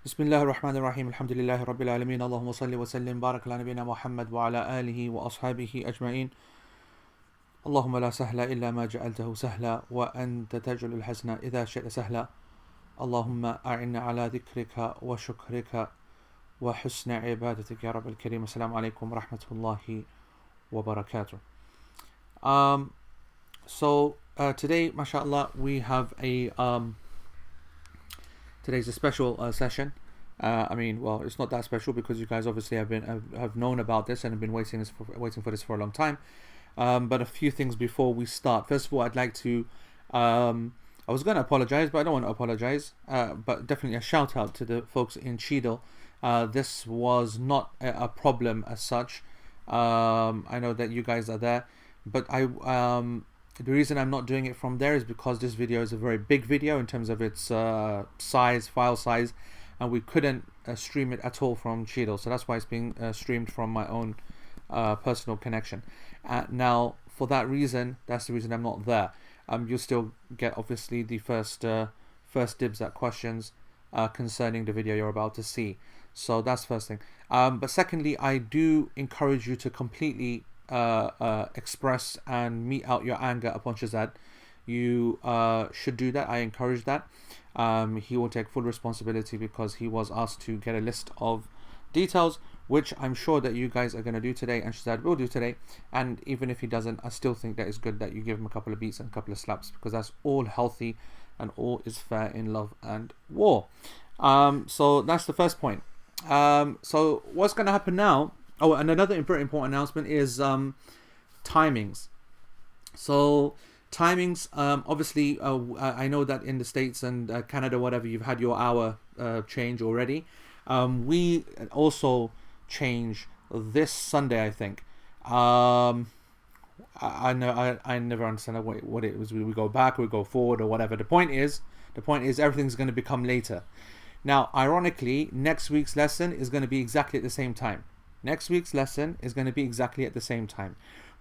بسم الله الرحمن الرحيم الحمد لله رب العالمين اللهم صل وسلم بارك على نبينا محمد وعلى آله وأصحابه أجمعين اللهم لا سهل إلا ما جعلته سهلا وأنت تجعل الحزن إذا شئت سهلا اللهم أعنا على ذكرك وشكرك وحسن عبادتك يا رب الكريم. السلام عليكم ورحمة الله وبركاته. Today, mashallah, we have today's a special session. Well, it's not that special because you guys obviously have known about this and have been waiting for this for a long time. But a few things before we start. First of all, I'd like to I was going to apologize, but I don't want to apologize. But definitely a shout out to the folks in Cheadle. This was not a problem as such. I know that you guys are there, but the reason I'm not doing it from there is because this video is a very big video in terms of its file size, and we couldn't stream it at all from Cheadle. So that's why it's being streamed from my own personal connection. Now, for that reason, that's the reason I'm not there. You'll still get obviously the first dibs at questions concerning the video you're about to see. So that's first thing. But secondly, I do encourage you to completely express and mete out your anger upon Shazad. You should do that. I encourage that. He will take full responsibility because he was asked to get a list of details, which I'm sure that you guys are going to do today and Shazad will do today. And even if he doesn't, I still think that it's good that you give him a couple of beats and a couple of slaps, because that's all healthy and all is fair in love and war. So that's the first point. So what's going to happen now? Oh, and another very important announcement is timings. So timings, obviously, I know that in the States and Canada, whatever, you've had your hour change already. We also change this Sunday, I think. I never understand what it was. We go back, we go forward, or whatever. The point is everything's going to become later. Now, ironically, next week's lesson is going to be exactly at the same time.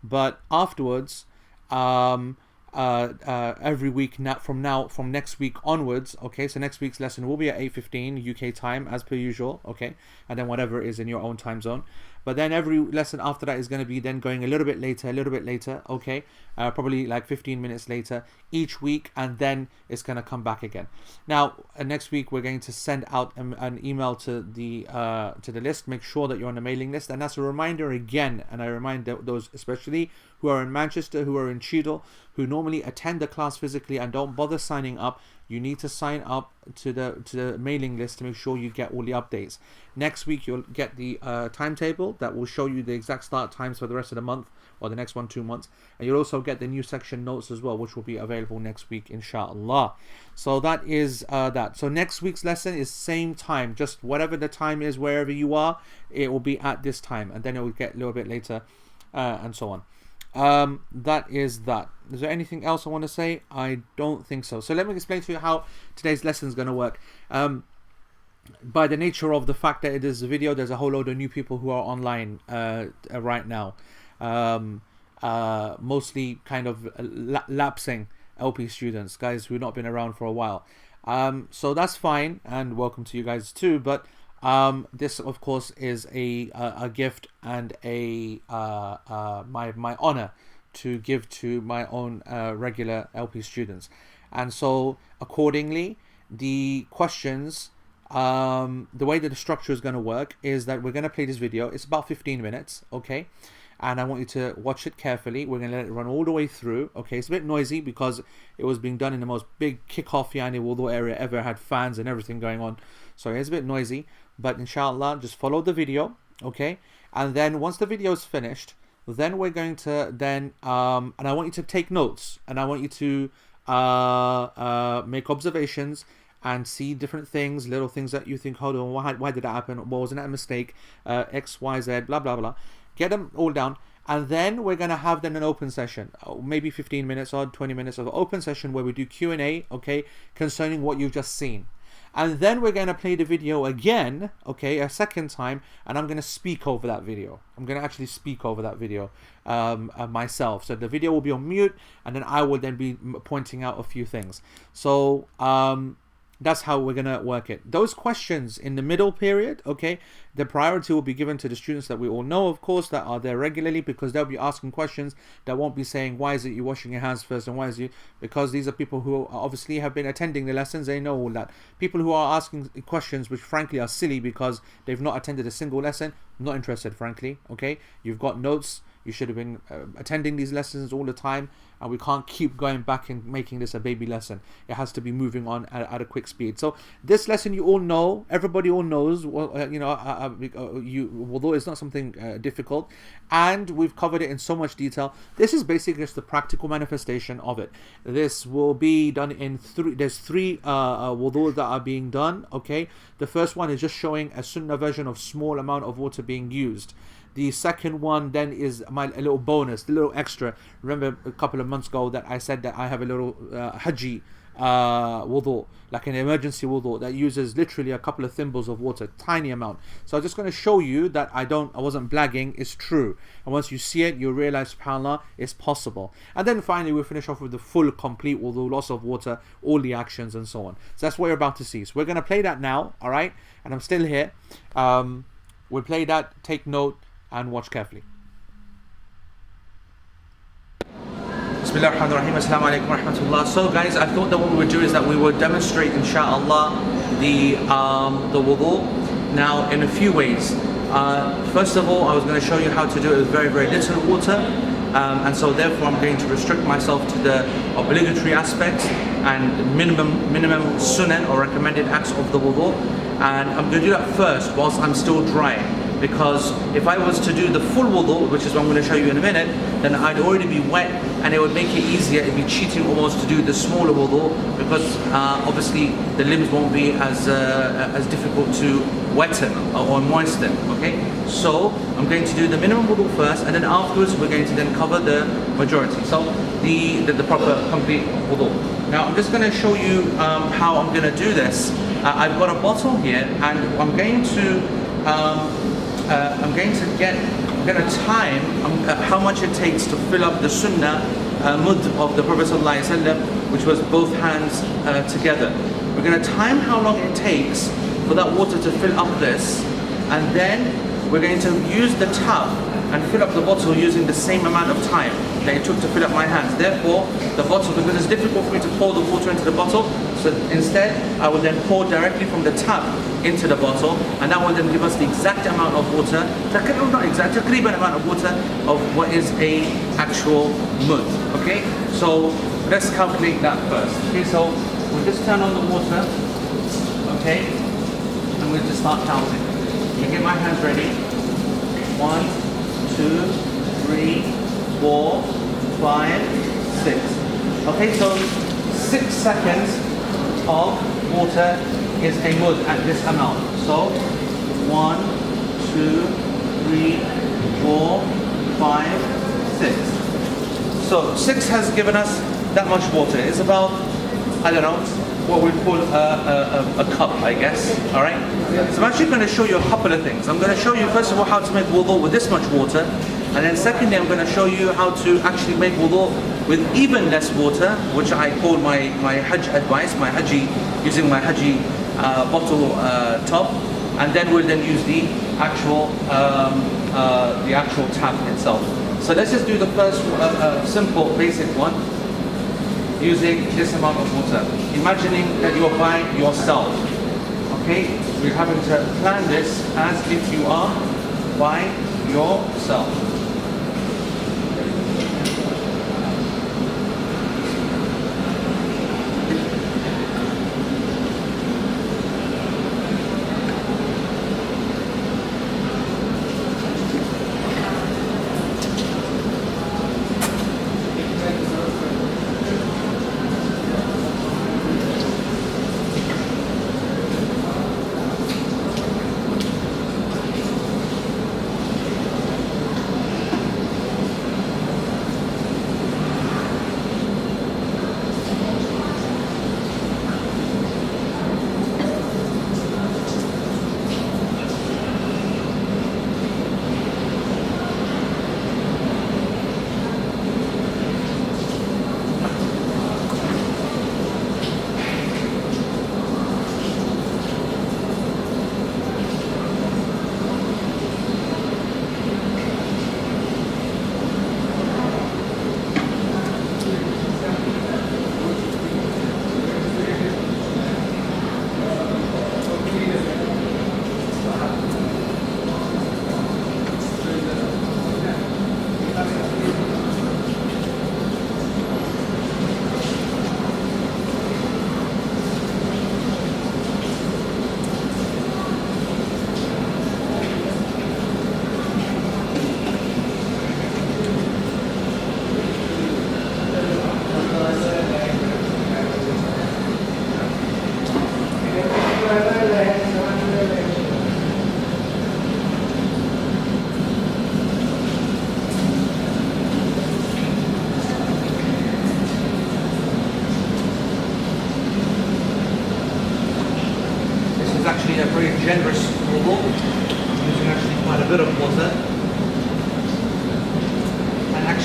But afterwards, every week from next week onwards, okay, so next week's lesson will be at 8:15 UK time as per usual, okay, and then whatever it is in your own time zone. But then every lesson after that is going to be then going a little bit later, okay, probably like 15 minutes later each week, and then it's going to come back again. Now, next week we're going to send out an email to the list. Make sure that you're on the mailing list, and that's a reminder again. And I remind those especially who are in Manchester, who are in Cheadle, who normally attend the class physically and don't bother signing up. You need to sign up to the mailing list to make sure you get all the updates. Next week you'll get the timetable that will show you the exact start times for the rest of the month or the next 2 months, and you'll also get the new section notes as well, which will be available next week, inshallah. So that is that. So next week's lesson is same time, just whatever the time is, wherever you are, it will be at this time, and then it will get a little bit later, and so on. That is that. Is there anything else I want to say? I don't think so. So let me explain to you how today's lesson is going to work. By the nature of the fact that it is a video, there's a whole load of new people who are online right now. Mostly kind of lapsing LP students, guys who've not been around for a while. So that's fine, and welcome to you guys too. But this, of course, is a gift and my honor to give to my own regular LP students. And so accordingly, the questions, the way that the structure is going to work is that we're going to play this video. It's about 15 minutes, okay? And I want you to watch it carefully. We're going to let it run all the way through, okay? It's a bit noisy because it was being done in the most big kickoff Yani Wudhu area ever, had fans and everything going on. So it's a bit noisy, but inshallah, just follow the video, okay? And then once the video is finished, then we're going to and I want you to take notes, and I want you to make observations and see different things, little things that you think, hold on, why did that happen? Well, wasn't that a mistake? X, Y, Z, blah, blah, blah. Get them all down. And then we're going to have then an open session, maybe 15 minutes or 20 minutes of open session where we do Q&A, okay, concerning what you've just seen. And then we're going to play the video again, okay, a second time, and I'm going to speak over that video. I'm going to actually speak over that video myself. So the video will be on mute, and then I will then be pointing out a few things. So That's how we're going to work it. Those questions in the middle period, okay, the priority will be given to the students that we all know, of course, that are there regularly, because they'll be asking questions that won't be saying, why is it you washing your hands first, and why is you, because these are people who obviously have been attending the lessons, they know all that. People who are asking questions which frankly are silly because they've not attended a single lesson, I'm not interested, frankly, okay? You've got notes, you should have been attending these lessons all the time, and we can't keep going back and making this a baby lesson. It has to be moving on at a quick speed. So this lesson, you all know, everybody all knows, although it's not something difficult, and we've covered it in so much detail. This is basically just the practical manifestation of it. This will be done in there's three wudu that are being done, okay? The first one is just showing a sunnah version of small amount of water being used. The second one then is a little bonus, a little extra. Remember a couple of months ago that I said that I have a little haji wudu, like an emergency wudu that uses literally a couple of thimbles of water, tiny amount. So I'm just going to show you that I wasn't blagging, it's true. And once you see it, you'll realize, subhanAllah, it's possible. And then finally we'll finish off with the full complete wudu, loss of water, all the actions and so on. So that's what you're about to see. So we're going to play that now, alright? And I'm still here. We'll play that, take note, and watch carefully. Bismillahirrahmanirrahim. Assalamu alaikum wa rahmatullah. So guys, I thought that what we would do is that we would demonstrate, inshallah, the wudu now in a few ways. First of all, I was going to show you how to do it with very, very little water, and so therefore I'm going to restrict myself to the obligatory aspects and minimum sunan or recommended acts of the wudu, and I'm going to do that first whilst I'm still dry. Because if I was to do the full wudu, which is what I'm going to show you in a minute, then I'd already be wet and it would make it easier. It'd be cheating almost to do the smaller wudu, because obviously the limbs won't be as difficult to wetten or moisten, okay? So I'm going to do the minimum wudu first, and then afterwards we're going to then cover the majority. So the proper complete wudu. Now I'm just going to show you how I'm going to do this. I've got a bottle here, and I'm going to time how much it takes to fill up the sunnah mud of the Prophet ﷺ, which was both hands together. We're going to time how long it takes for that water to fill up this, and then we're going to use the tub and fill up the bottle using the same amount of time that it took to fill up my hands. Therefore, the bottle, because it's difficult for me to pour the water into the bottle, so instead I will then pour directly from the tap into the bottle, and that will then give us the exact amount of water, not exact, taqriban amount of water of what is a actual mud. Okay, so let's calculate that first. Okay, so we'll just turn on the water, okay, and we'll just start counting. You get my hands ready. 1, 2, 3, 4, 5, 6. Okay, so 6 seconds of water is a mud at this amount. So 1, 2, 3, 4, 5, 6. So 6 has given us that much water. It's about, I don't know, what we call a cup, I guess. Alright? So I'm actually going to show you a couple of things. I'm going to show you first of all how to make wudu with this much water, and then secondly I'm going to show you how to actually make wudu with even less water, which I call my hajj advice, my haji, using my haji bottle top, and then we'll then use the actual tap itself. So let's just do the first simple basic one, using this amount of water. Imagining that you're by yourself. Okay, we're having to plan this as if you are by yourself.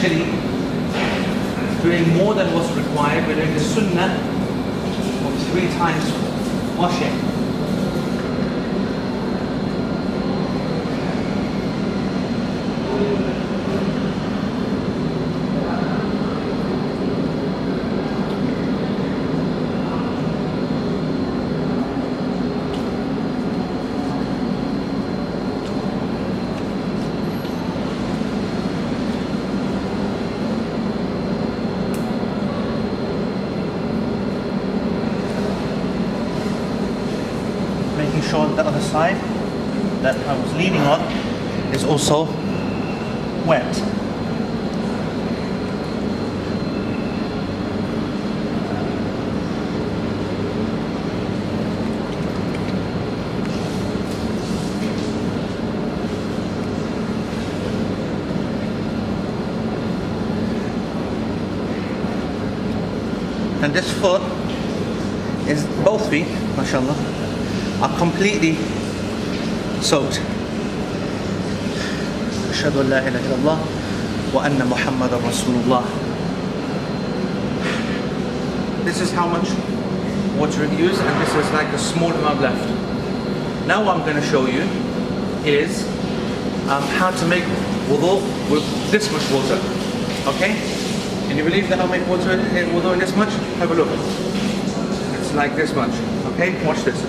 actually doing more than what's required. We're doing the sunnah of 3 times washing. Making sure the other side that I was leaning on is also wet. And this foot is, both feet, mashallah, are completely soaked. Ashhadu an la ilaha illallah wa anna Muhammadan Rasulullah. This is how much water it used, and this is like a small amount left. Now what I'm going to show you is how to make wudu with this much water. Okay? Can you believe that I'll make wudu in this much? Have a look. It's like this much. Okay? Watch this.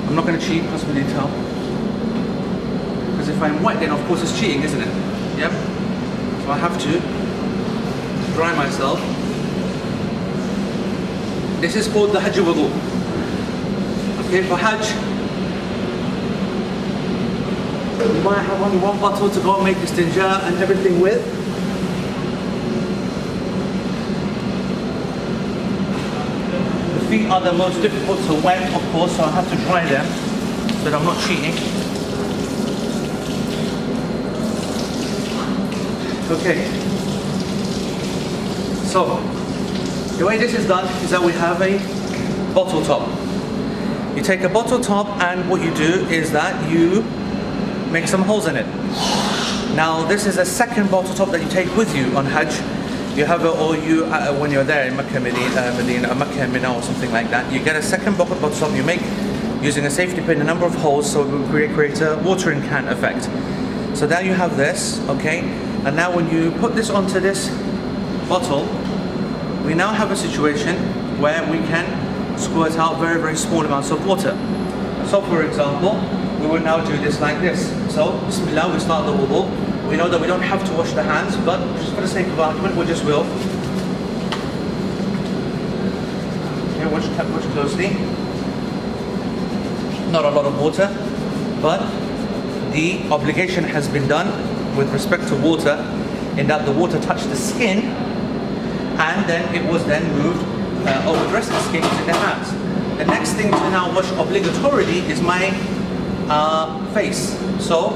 I'm not going to cheat, as you tell. Because if I'm wet, then of course it's cheating, isn't it? Yep. So I have to dry myself. This is called the Hajj wudu. Okay, for Hajj, you might have only one bottle to go and make istinja and everything with. The feet are the most difficult to wet, of course, so I have to dry them so that I'm not cheating. Okay. So, the way this is done is that we have a bottle top. You take a bottle top, and what you do is that you make some holes in it. Now, this is a second bottle top that you take with you on Hajj. You have it, or you when you're there in Mecca, Medina, Mecca, Mina, or something like that. You get a second bottle top. You make using a safety pin a number of holes, so it will create a watering can effect. So now you have this, okay. And now when you put this onto this bottle, we now have a situation where we can squirt out very, very small amounts of water. So for example, we will now do this like this. So, Bismillah, we start the wudu. We know that we don't have to wash the hands, but just for the sake of argument, we just will. Okay, watch closely. Not a lot of water, but the obligation has been done with respect to water, in that the water touched the skin, and then it was then moved over the rest of the skin using the hands. The next thing to now wash obligatorily is my face. So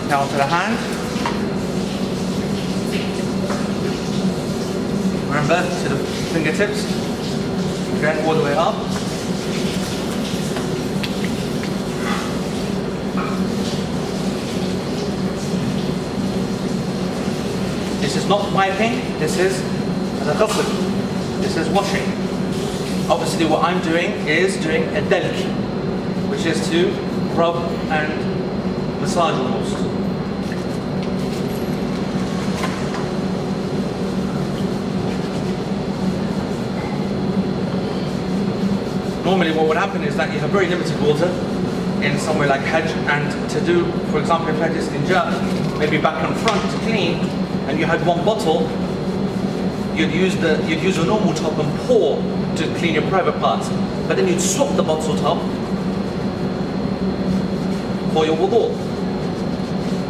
now to the hand. Remember, to the fingertips. Again, all the way up. This is not wiping, this is the ghusl. This is washing. Obviously what I'm doing is doing a dalk, which is to rub and massage almost. Normally what would happen is that you have very limited water in somewhere like Hajj, and to do, for example, if Hajj is istinja, maybe back and front to clean, and you had one bottle, you'd use a normal top and pour to clean your private parts, but then you'd swap the bottle top for your wudu.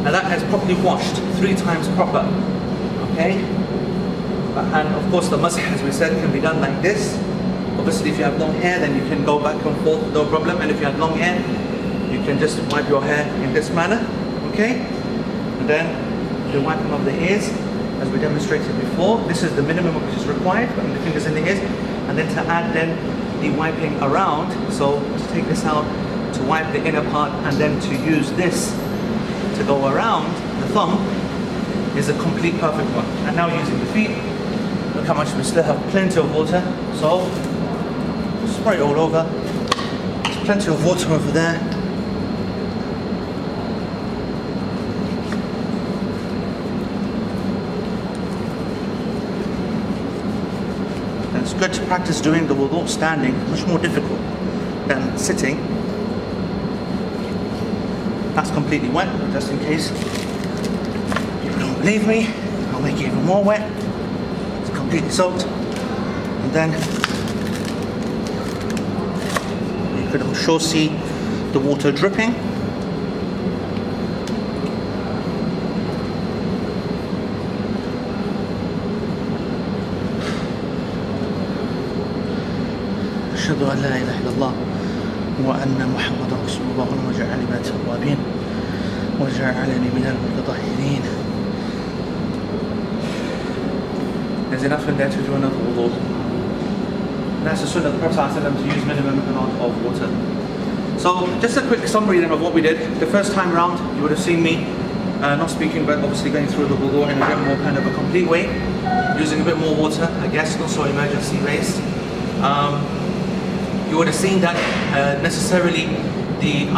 Now that is properly washed 3 times proper, okay? And of course the masah, as we said, can be done like this. Obviously if you have long hair, then you can go back and forth, no problem. And if you have long hair, you can just wipe your hair in this manner, okay? And then the wiping of the ears, as we demonstrated before. This is the minimum which is required, putting the fingers in the ears, and then to add then the wiping around, so to take this out, to wipe the inner part, and then to use this to go around the thumb, is a complete perfect one. And now using the feet, look how much we still have plenty of water, so spray it all over. There's plenty of water over there. And it's good to practice doing the wudu standing, much more difficult than sitting. That's completely wet, but just in case you don't believe me, I'll make it even more wet. It's completely soaked. And then you could, I'm sure, see the water dripping. أشهد أن لا إله إلا الله وأن محمدا رسول الله اللهم اجعلني من التوابين واجعلني من المتطهرين. There's enough in there to do another wudu. That's the sunnah of the Prophet ﷺ, to use minimum amount of water. So just a quick summary then of what we did. The first time round you would have seen me not speaking, but obviously going through the wudu in a bit more kind of a complete way, using a bit more water, I guess, not so emergency based. You would have seen that necessarily the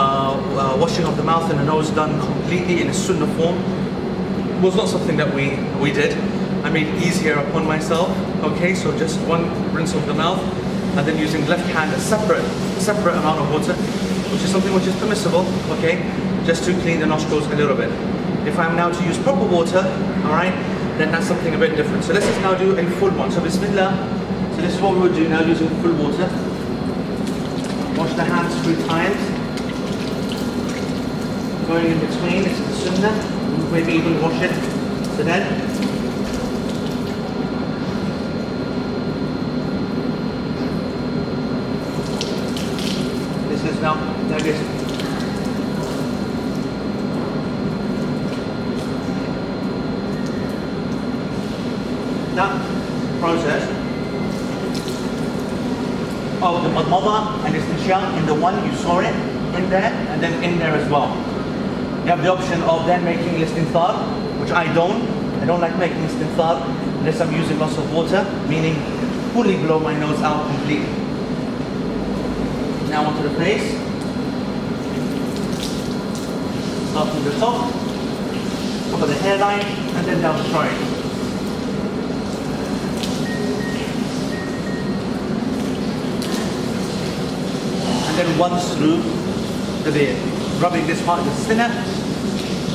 washing of the mouth and the nose done completely in a sunnah form was not something that we did. I made it easier upon myself. Okay, so just one rinse of the mouth, and then using left hand a separate amount of water, which is something which is permissible. Okay, just to clean the nostrils a little bit. If I'm now to use proper water, all right, then that's something a bit different. So let's just now do a full one. So Bismillah. So this is what we would do now, using full water. Wash the hands 3 times. Going in between, this is the sunnah. Maybe even wash it to then. This is now, there it is. That process of the madmada and istinshaq in the one, you saw it in there, and then in there as well. You have the option of then making istinthar, which I don't like making istinthar unless I'm using lots of water, meaning fully blow my nose out completely. Now onto the face. Start from the top of the hairline, and then down the throat. And then once through the beard, rubbing this part of the sinner,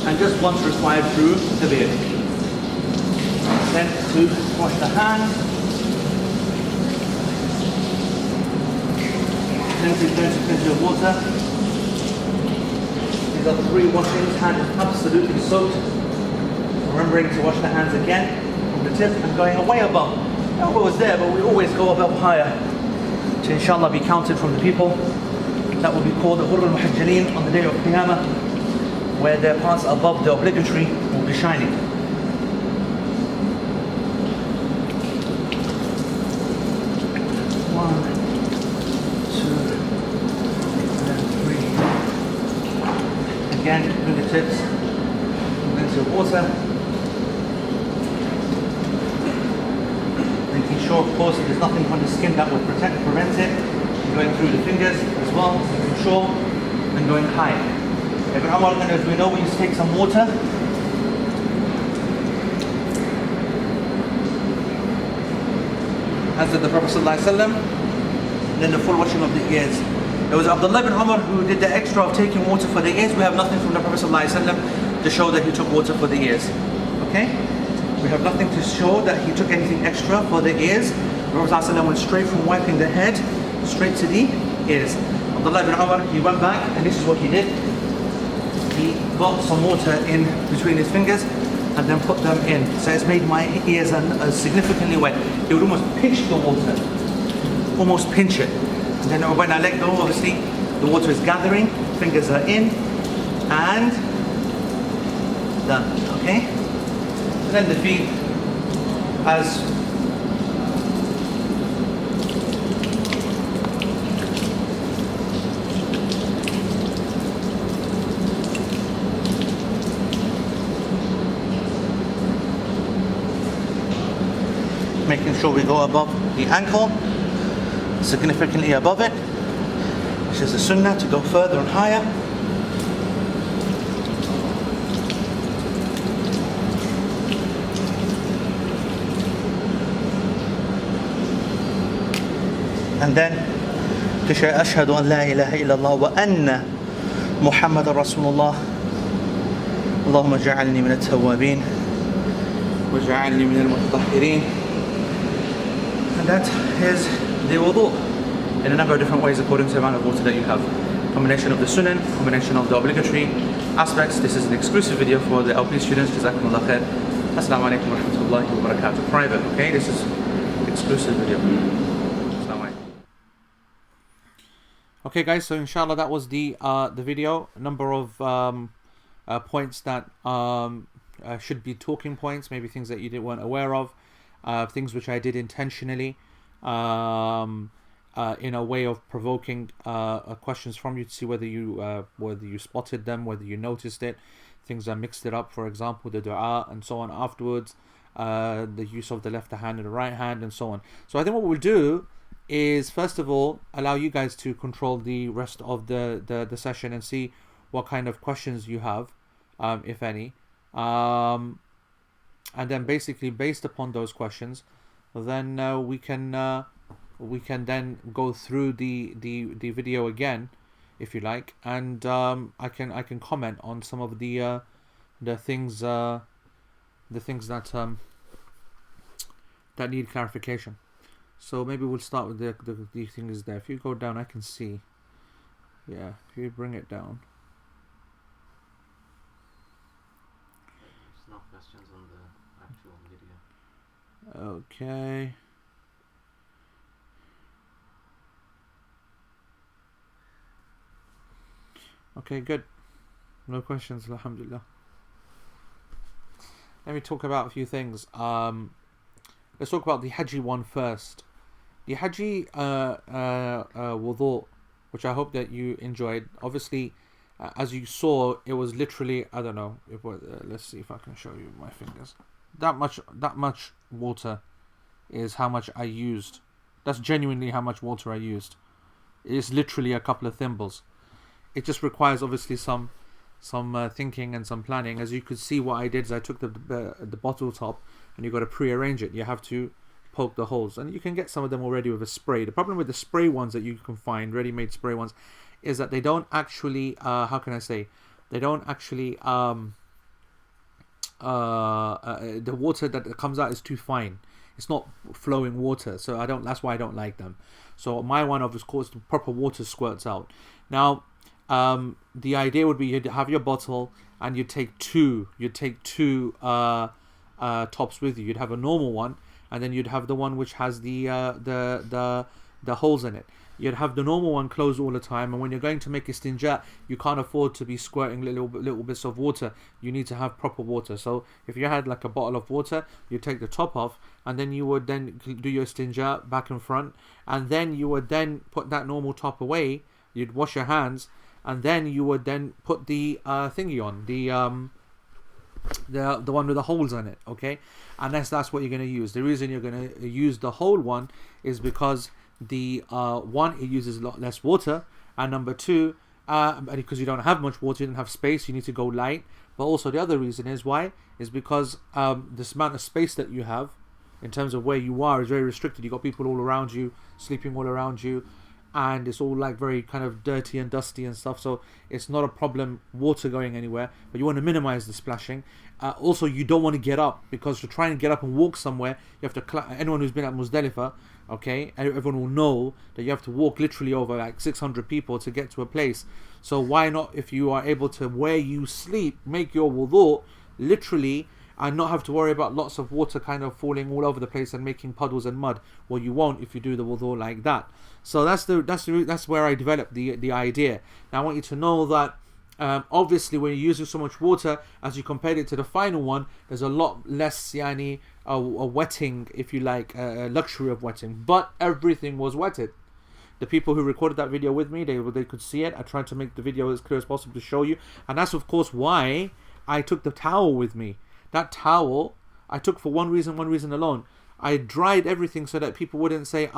and just once required through the beard. Then to wash the hands, plenty of water. These are the 3 washings. Hand is absolutely soaked. Remembering to wash the hands again from the tip and going way above. Elbow was there, but we always go above higher to inshallah be counted from the people that will be called the Hurr al-Muhajjalin on the day of Qiyamah, where their parts above the obligatory will be shining. One, 2, and 3. Again, fingertips, plenty of water. Making sure, of course, that there's nothing on the skin that will prevent it. Going through the fingers as well, making sure, and going high. Ibn Umar, as we know, we used to take some water, as did the Prophet ﷺ, and then the full washing of the ears. There was Abdullah ibn Umar who did the extra of taking water for the ears. We have nothing from the Prophet ﷺ to show that he took water for the ears. Okay? We have nothing to show that he took anything extra for the ears. The Prophet ﷺ went straight from wiping the head straight to the ears. Abdullah ibn Umar, he went back, and this is what he did. He got some water in between his fingers and then put them in. So it's made my ears significantly wet. It would almost pinch the water. Almost pinch it. And then when I let go, obviously, the water is gathering, fingers are in, and done. Okay? And then the feet, as sure we go above the ankle, significantly above it, which is the sunnah to go further and higher. And then to say ashhadu an la ilaha illallah wa anna Muhammadan Rasulullah. Allahumma ja'alni min at-tawwabin wa ja'alni min al-mutatahhirin. And that is the wudu in a number of different ways according to the amount of water that you have. Combination of the sunan, combination of the obligatory aspects. This is an exclusive video for the LP students. Jazakumullah khair. Assalamu alaikum wa rahmatullahi wa barakatuh. Private, okay? This is exclusive video. Okay guys, so inshallah that was the video. A number of points that should be talking points, maybe things that you weren't aware of, things which I did intentionally in a way of provoking questions from you to see whether you spotted them, whether you noticed it, things I mixed it up, for example the dua and so on afterwards, the use of the left hand and the right hand and so on. So I think what we'll do is first of all allow you guys to control the rest of the session and see what kind of questions you have, if any, and then basically based upon those questions then we can then go through the video again if you like, and I can comment on some of the things that need clarification. So maybe we'll start with the things there. If you go down, I can see. Yeah, if you bring it down. There's no questions on the actual video. Okay. Okay, good. No questions, alhamdulillah. Let me talk about a few things. Let's talk about the Hajji one first. The Hajji wudu, which I hope that you enjoyed. Obviously, as you saw, it was literally, I don't know, it was, let's see if I can show you my fingers. That much water is how much I used. That's genuinely how much water I used. It's literally a couple of thimbles. It just requires obviously some thinking and some planning. As you could see, what I did is I took the bottle top, and you've got to pre-arrange it. You have to poke the holes, and you can get some of them already with a spray. The problem with the spray ones that you can find, ready-made spray ones, is that they don't actually how can I say, they don't actually the water that comes out is too fine. It's not flowing water, so that's why I don't like them. So my one, of course, the proper water squirts out. Now the idea would be you'd have your bottle and you'd take two tops with you. You'd have a normal one, and then you'd have the one which has the holes in it. You'd have the normal one closed all the time, and when you're going to make istinja, you can't afford to be squirting little bits of water. You need to have proper water. So if you had like a bottle of water, you take the top off, and then you would then do your istinja back and front, and then you would then put that normal top away. You'd wash your hands, and then you would then put the thingy on, the one with the holes in it, okay? And that's what you're going to use. The reason you're going to use the whole one is because the one, it uses a lot less water, and number two, because you don't have much water, you don't have space, you need to go light. But also the other reason is why is because this amount of space that you have in terms of where you are is very restricted. You've got people all around you, sleeping all around you, and it's all like very kind of dirty and dusty and stuff, so it's not a problem water going anywhere, but you want to minimize the splashing. Also, you don't want to get up, because to try and get up and walk somewhere, you have to anyone who's been at Muzdalifah, okay, everyone will know that you have to walk literally over like 600 people to get to a place. So why not, if you are able to, where you sleep, make your wudu literally and not have to worry about lots of water kind of falling all over the place and making puddles and mud? Well, you won't if you do the wudu like that. So that's where I developed the idea. Now I want you to know that obviously when you're using so much water, as you compared it to the final one, there's a lot less a wetting, if you like, luxury of wetting, but everything was wetted. The people who recorded that video with me, they could see it. I tried to make the video as clear as possible to show you, and that's of course why I took the towel with me. That towel I took for one reason alone. I dried everything so that people wouldn't say,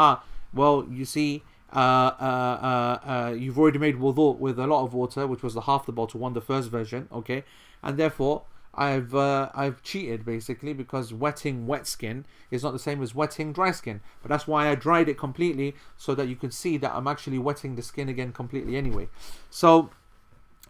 well, you see, you've already made wudu with a lot of water, which was the half the bottle one, the first version, okay, and therefore I've cheated basically, because wetting wet skin is not the same as wetting dry skin. But that's why I dried it completely, so that you can see that I'm actually wetting the skin again completely anyway. So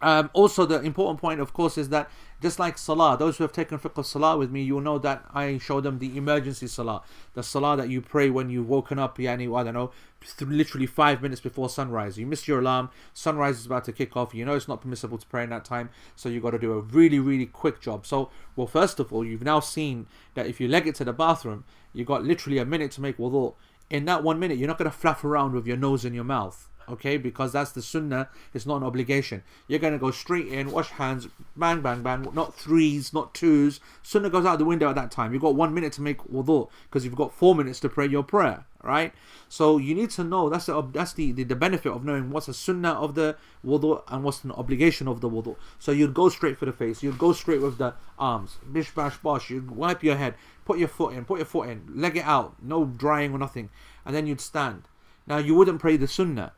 also the important point, of course, is that just like salah, those who have taken fiqh of salah with me, you'll know that I show them the emergency salah, the salah that you pray when you've woken up, I don't know, literally 5 minutes before sunrise. You missed your alarm, sunrise is about to kick off, you know it's not permissible to pray in that time, so you've got to do a really, really quick job. So, well, first of all, you've now seen that if you leg it to the bathroom, you got literally a minute to make wudu. In that 1 minute, you're not going to fluff around with your nose in your mouth, okay, because that's the sunnah, it's not an obligation. You're going to go straight in, wash hands, bang, bang, bang, not threes, not twos. Sunnah goes out the window at that time. You've got 1 minute to make wudu, because you've got 4 minutes to pray your prayer, right? So you need to know, that's the benefit of knowing what's a sunnah of the wudu and what's an obligation of the wudu. So you'd go straight for the face, you'd go straight with the arms, bish, bash, bosh, you'd wipe your head, put your foot in, leg it out, no drying or nothing, and then you'd stand. Now you wouldn't pray the sunnah,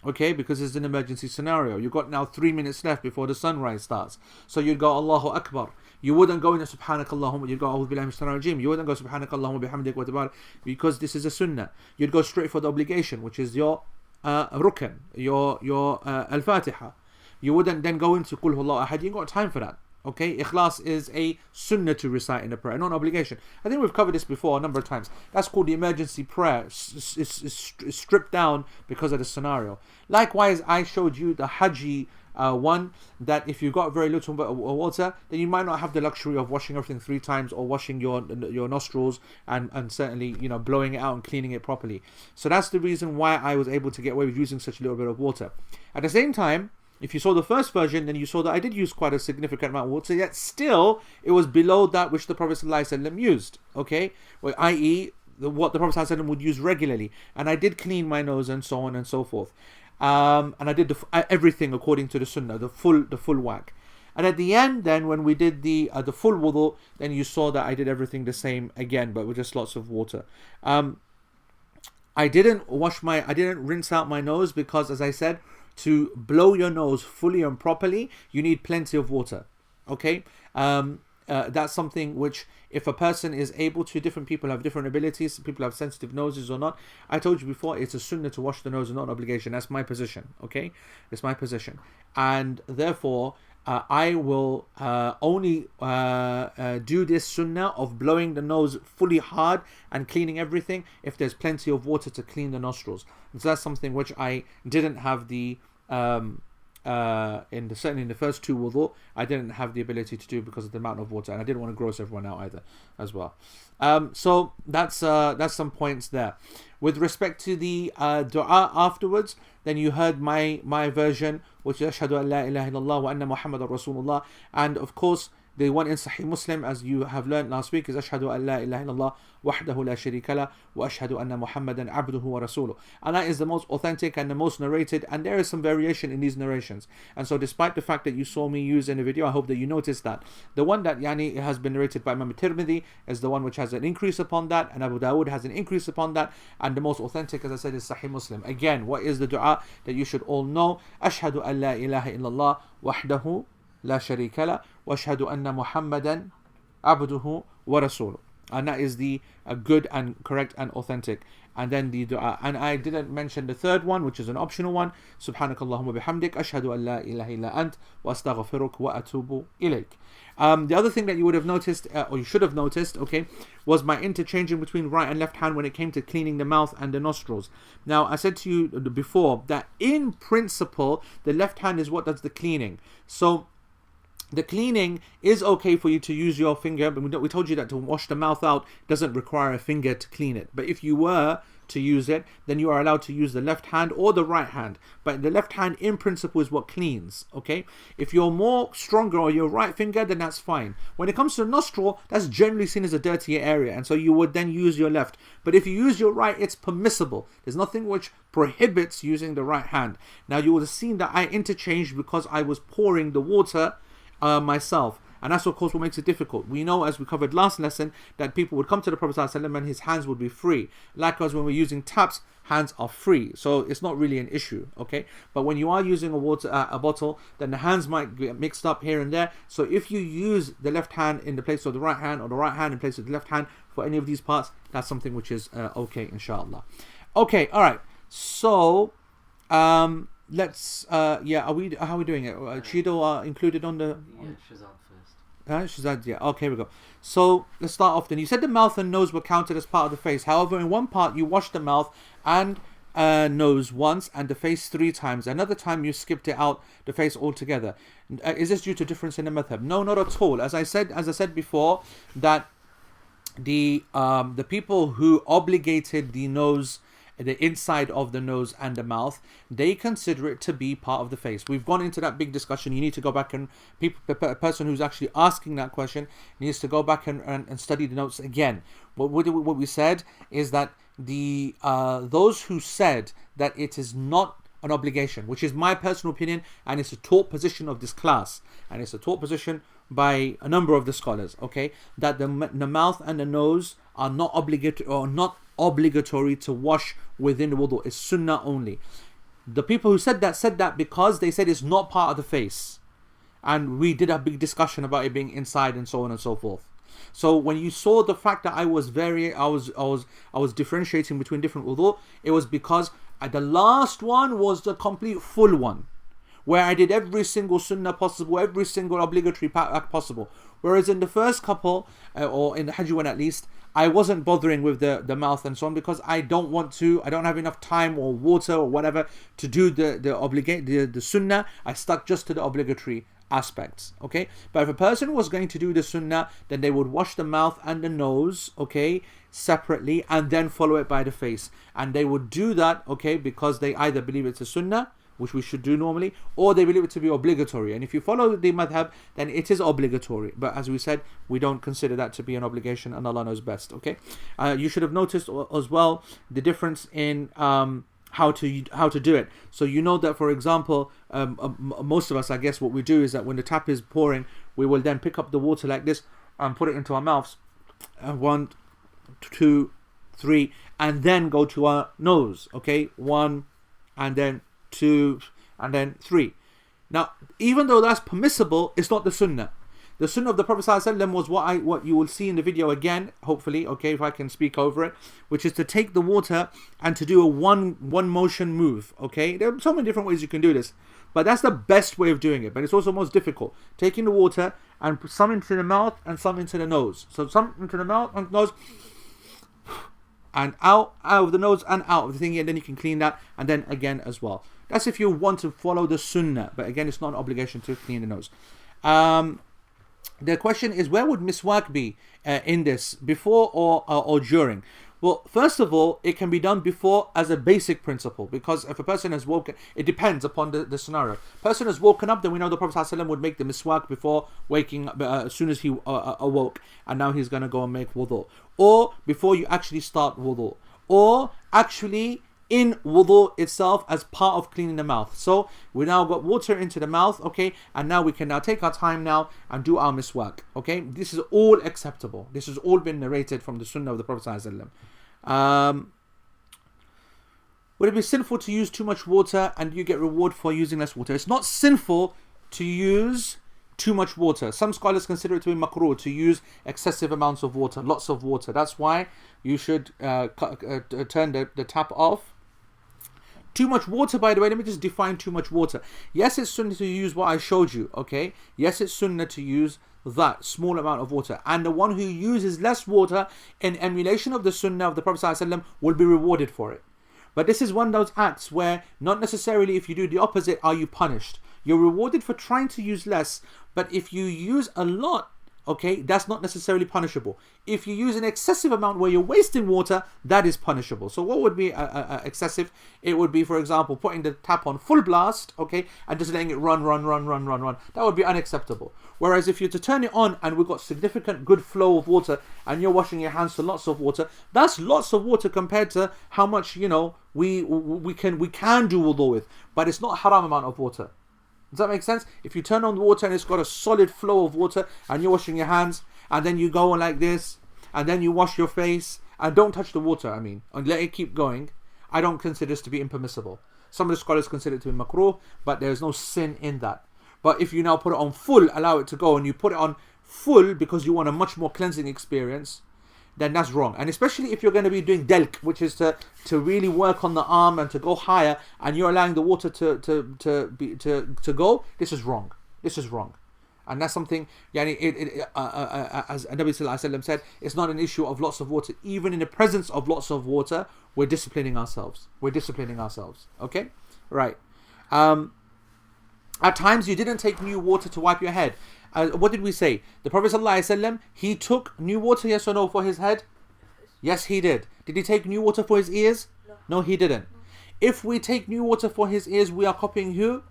okay, because it's an emergency scenario. You've got now 3 minutes left before the sunrise starts. So you'd go Allahu Akbar. You wouldn't go into Subhanakallahumma, you'd go A'udhu Billahi Minash Shaitanir Rajeem. You wouldn't go Subhanakallahumma bihamdik wa tabarak, because this is a sunnah. You'd go straight for the obligation, which is your rukn, your al-Fatiha. You wouldn't then go into Qul Huwallahu Ahad. You ain't got time for that. Okay, Ikhlas is a sunnah to recite in a prayer, not an obligation. I think we've covered this before a number of times. That's called the emergency prayer. It's stripped down because of the scenario. Likewise, I showed you the Haji one, that if you've got very little water, then you might not have the luxury of washing everything 3 times, or washing your nostrils and certainly, you know, blowing it out and cleaning it properly. So that's the reason why I was able to get away with using such a little bit of water. At the same time, if you saw the first version, then you saw that I did use quite a significant amount of water, yet still it was below that which the Prophet ﷺ used, okay? Well, i.e., what the Prophet ﷺ would use regularly. And I did clean my nose and so on and so forth. And I did everything according to the sunnah, the full whack. And at the end, then, when we did the full wudu, then you saw that I did everything the same again, but with just lots of water. I didn't rinse out my nose because, as I said, to blow your nose fully and properly, you need plenty of water, okay? That's something which, if a person is able to, different people have different abilities, people have sensitive noses or not. I told you before, it's a sunnah to wash the nose and not an obligation. That's my position, okay? It's my position. And therefore, I will only do this sunnah of blowing the nose fully hard and cleaning everything if there's plenty of water to clean the nostrils. And so that's something which I didn't have the certainly in the first 2 wudu, I didn't have the ability to do because of the amount of water, and I didn't want to gross everyone out either as well. So that's some points there. With respect to the dua afterwards, then you heard my version, which is Ashhadu an la ilaha illallah wa anna Muhammadan Rasulullah, and of course the one in Sahih Muslim, as you have learned last week, is Ashhadu an la ilaha illallah wahdahu la sharika lah wa ashhadu anna Muhammadan abduhu wa rasuluh. And that is the most authentic and the most narrated, and there is some variation in these narrations. And so despite the fact that you saw me use in the video, I hope that you noticed that. The one that has been narrated by Imam Tirmidhi is the one which has an increase upon that, and Abu Dawood has an increase upon that, and the most authentic, as I said, is Sahih Muslim. Again, what is the dua that you should all know? Ashhadu an la ilaha illallah wahdahu la sharika lah wa ashhadu anna Muhammadan abduhu wa rasuluh. And that is the good and correct and authentic. And then the dua. And I didn't mention the third one, which is an optional one. Subhanakallahumma bihamdik, ashhadu an la ilaha illa ant, wa astaghfiruk wa atubu ilayk. The other thing that you would have noticed, or you should have noticed, okay, was my interchanging between right and left hand when it came to cleaning the mouth and the nostrils. Now, I said to you before that in principle, the left hand is what does the cleaning. So the cleaning is okay for you to use your finger, but we told you that to wash the mouth out doesn't require a finger to clean it. But if you were to use it, then you are allowed to use the left hand or the right hand. But the left hand in principle is what cleans, okay? If you're more stronger on your right finger, then that's fine. When it comes to the nostril, that's generally seen as a dirtier area, and so you would then use your left. But if you use your right, it's permissible. There's nothing which prohibits using the right hand. Now, you would have seen that I interchanged because I was pouring the water myself, And that's of course what makes it difficult. We know, as we covered last lesson, that people would come to the Prophet ﷺ and his hands would be free. Likewise, when we're using taps, hands are free, so it's not really an issue, okay? But when you are using a bottle, then the hands might get mixed up here and there. So if you use the left hand in the place of the right hand, or the right hand in place of the left hand for any of these parts, that's something which is okay, inshallah. Okay, all right. So let's yeah, how are we doing it? Chido are included on the Yeah, Shazad first. Shazad, yeah. Okay, here we go. So let's start off then. You said the mouth and nose were counted as part of the face. However, in one part you washed the mouth and nose once and the face 3 times. Another time you skipped it out, the face altogether. Is this due to difference in the madhab? No, not at all. As I said before, that the people who obligated the nose, the inside of the nose and the mouth, they consider it to be part of the face. We've gone into that big discussion. You need to go back and a person who's actually asking that question needs to go back and study the notes again. What we said is that the those who said that it is not an obligation, which is my personal opinion, and it's a taught position of this class, and it's a taught position by a number of the scholars, okay, that the mouth and the nose are not obligatory to wash within the wudu. It's sunnah only. The people who said that because they said it's not part of the face, and we did a big discussion about it being inside and so on and so forth. So when you saw the fact that I was differentiating between different wudu, it was because the last one was the complete full one, where I did every single sunnah possible, every single obligatory act possible. Whereas in the first couple, or in the Hajj one at least, I wasn't bothering with the mouth and so on, because I don't have enough time or water or whatever to do the sunnah. I stuck just to the obligatory aspects, okay? But if a person was going to do the sunnah, then they would wash the mouth and the nose, okay, separately, and then follow it by the face. And they would do that, okay, because they either believe it's a sunnah, which we should do normally, or they believe it to be obligatory. And if you follow the madhab, then it is obligatory. But as we said, we don't consider that to be an obligation, and Allah knows best, okay? You should have noticed as well the difference in how to do it. So you know that, for example, most of us, I guess, what we do is that when the tap is pouring, we will then pick up the water like this and put it into our mouths. 1, 2, 3, and then go to our nose, okay? 1, and then 2, and then 3. Now, even though that's permissible, it's not the sunnah. The sunnah of the Prophet ﷺ was what you will see in the video again, hopefully, okay, if I can speak over it, which is to take the water and to do a one motion move, okay? There are so many different ways you can do this, but that's the best way of doing it, but it's also most difficult. Taking the water and put some into the mouth and some into the nose. So some into the mouth and nose, and out of the nose and out of the thingy, and then you can clean that, and then again as well. That's if you want to follow the sunnah, but again, it's not an obligation to clean the nose. The question is, where would miswak be in this, before or during? Well, first of all, it can be done before as a basic principle, because if a person has woken, it depends upon the scenario. Person has woken up, then we know the Prophet ﷺ would make the miswak before waking up, as soon as he awoke, and now he's going to go and make wudu. Or before you actually start wudu. Or actually in wudu itself as part of cleaning the mouth. So we now got water into the mouth, okay, and now we can now take our time now and do our miswak, okay? This is all acceptable. This has all been narrated from the sunnah of the Prophet ﷺ. Would it be sinful to use too much water and you get reward for using less water? It's not sinful to use too much water. Some scholars consider it to be makruh to use excessive amounts of water, lots of water. That's why you should turn the tap off. Too much water, by the way, let me just define too much water. Yes, it's sunnah to use what I showed you, okay? Yes, it's sunnah to use that small amount of water. And the one who uses less water in emulation of the sunnah of the Prophet ﷺ will be rewarded for it. But this is one of those acts where not necessarily if you do the opposite are you punished. You're rewarded for trying to use less, but if you use a lot, okay, that's not necessarily punishable. If you use an excessive amount where you're wasting water, that is punishable. So what would be excessive? It would be, for example, putting the tap on full blast, okay, and just letting it run. That would be unacceptable. Whereas if you're to turn it on and we've got significant good flow of water and you're washing your hands to lots of water, that's lots of water compared to how much, you know, we can do wudu with. But it's not a haram amount of water. Does that make sense? If you turn on the water and it's got a solid flow of water and you're washing your hands and then you go like this and then you wash your face and don't touch the water, and let it keep going, I don't consider this to be impermissible. Some of the scholars consider it to be makruh, but there's no sin in that. But if you now put it on full, allow it to go, and you put it on full because you want a much more cleansing experience, then that's wrong. And especially if you're going to be doing delk, which is to really work on the arm and to go higher, and you're allowing the water to go, this is wrong. This is wrong. And that's something, as Nabi Sallallahu Alaihi Wasallam said, it's not an issue of lots of water. Even in the presence of lots of water, we're disciplining ourselves. Okay? Right. At times you didn't take new water to wipe your head. What did we say? The Prophet Sallallahu Alaihi Wasallam, he took new water, yes or no, for his head? Yes, he did. Did he take new water for his ears? No, he didn't. If we take new water for his ears, we are copying who?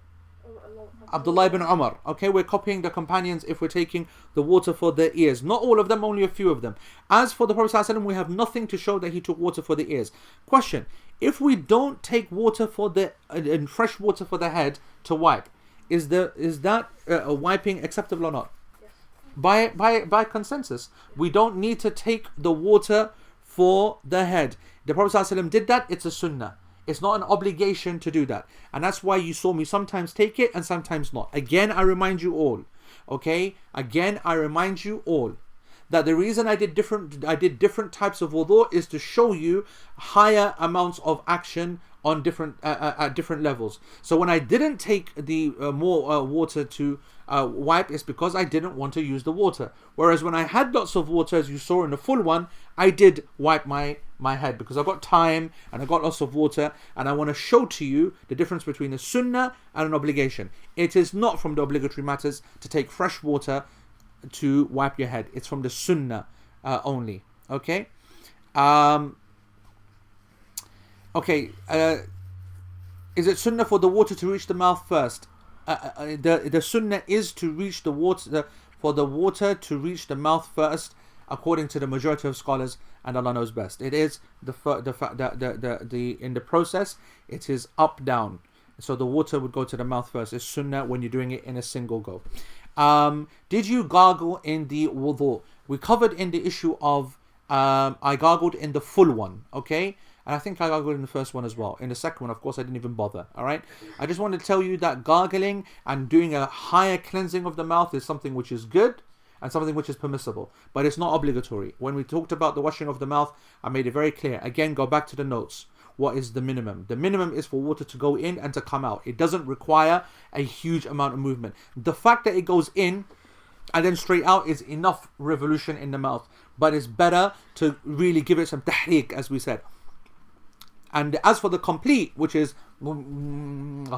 Abdullah ibn Umar. Okay, we're copying the companions if we're taking the water for their ears. Not all of them, only a few of them. As for the Prophet ﷺ, we have nothing to show that he took water for the ears. Question: if we don't take water for and fresh water for the head to wipe, is that wiping acceptable or not? Yes. By consensus, we don't need to take the water for the head. The Prophet ﷺ did that. It's a sunnah. It's not an obligation to do that. And that's why you saw me sometimes take it and sometimes not. Again, I remind you all. Okay? Again, I remind you all that the reason I did different types of wudu is to show you higher amounts of action on different at different levels. So when I didn't take the more water to wipe, it's because I didn't want to use the water. Whereas when I had lots of water, as you saw in the full one, I did wipe my head because I've got time and I've got lots of water, and I want to show to you the difference between a sunnah and an obligation. It is not from the obligatory matters to take fresh water to wipe your head. It's from the sunnah only. Okay? Is it sunnah for the water to reach the mouth first? The sunnah is to reach the water, for the water to reach the mouth first, according to the majority of scholars, and Allah knows best. It is in the process, it is up down. So the water would go to the mouth first. It's sunnah when you're doing it in a single go. Did you gargle in the wudu? We covered in the issue of I gargled in the full one, okay? And I think I gargled in the first one as well. In the second one, of course, I didn't even bother. Alright? I just wanted to tell you that gargling and doing a higher cleansing of the mouth is something which is good and something which is permissible. But it's not obligatory. When we talked about the washing of the mouth, I made it very clear. Again, go back to the notes. What is the minimum? The minimum is for water to go in and to come out. It doesn't require a huge amount of movement. The fact that it goes in and then straight out is enough revolution in the mouth. But it's better to really give it some tahriq, as we said. And as for the complete, which is whatever,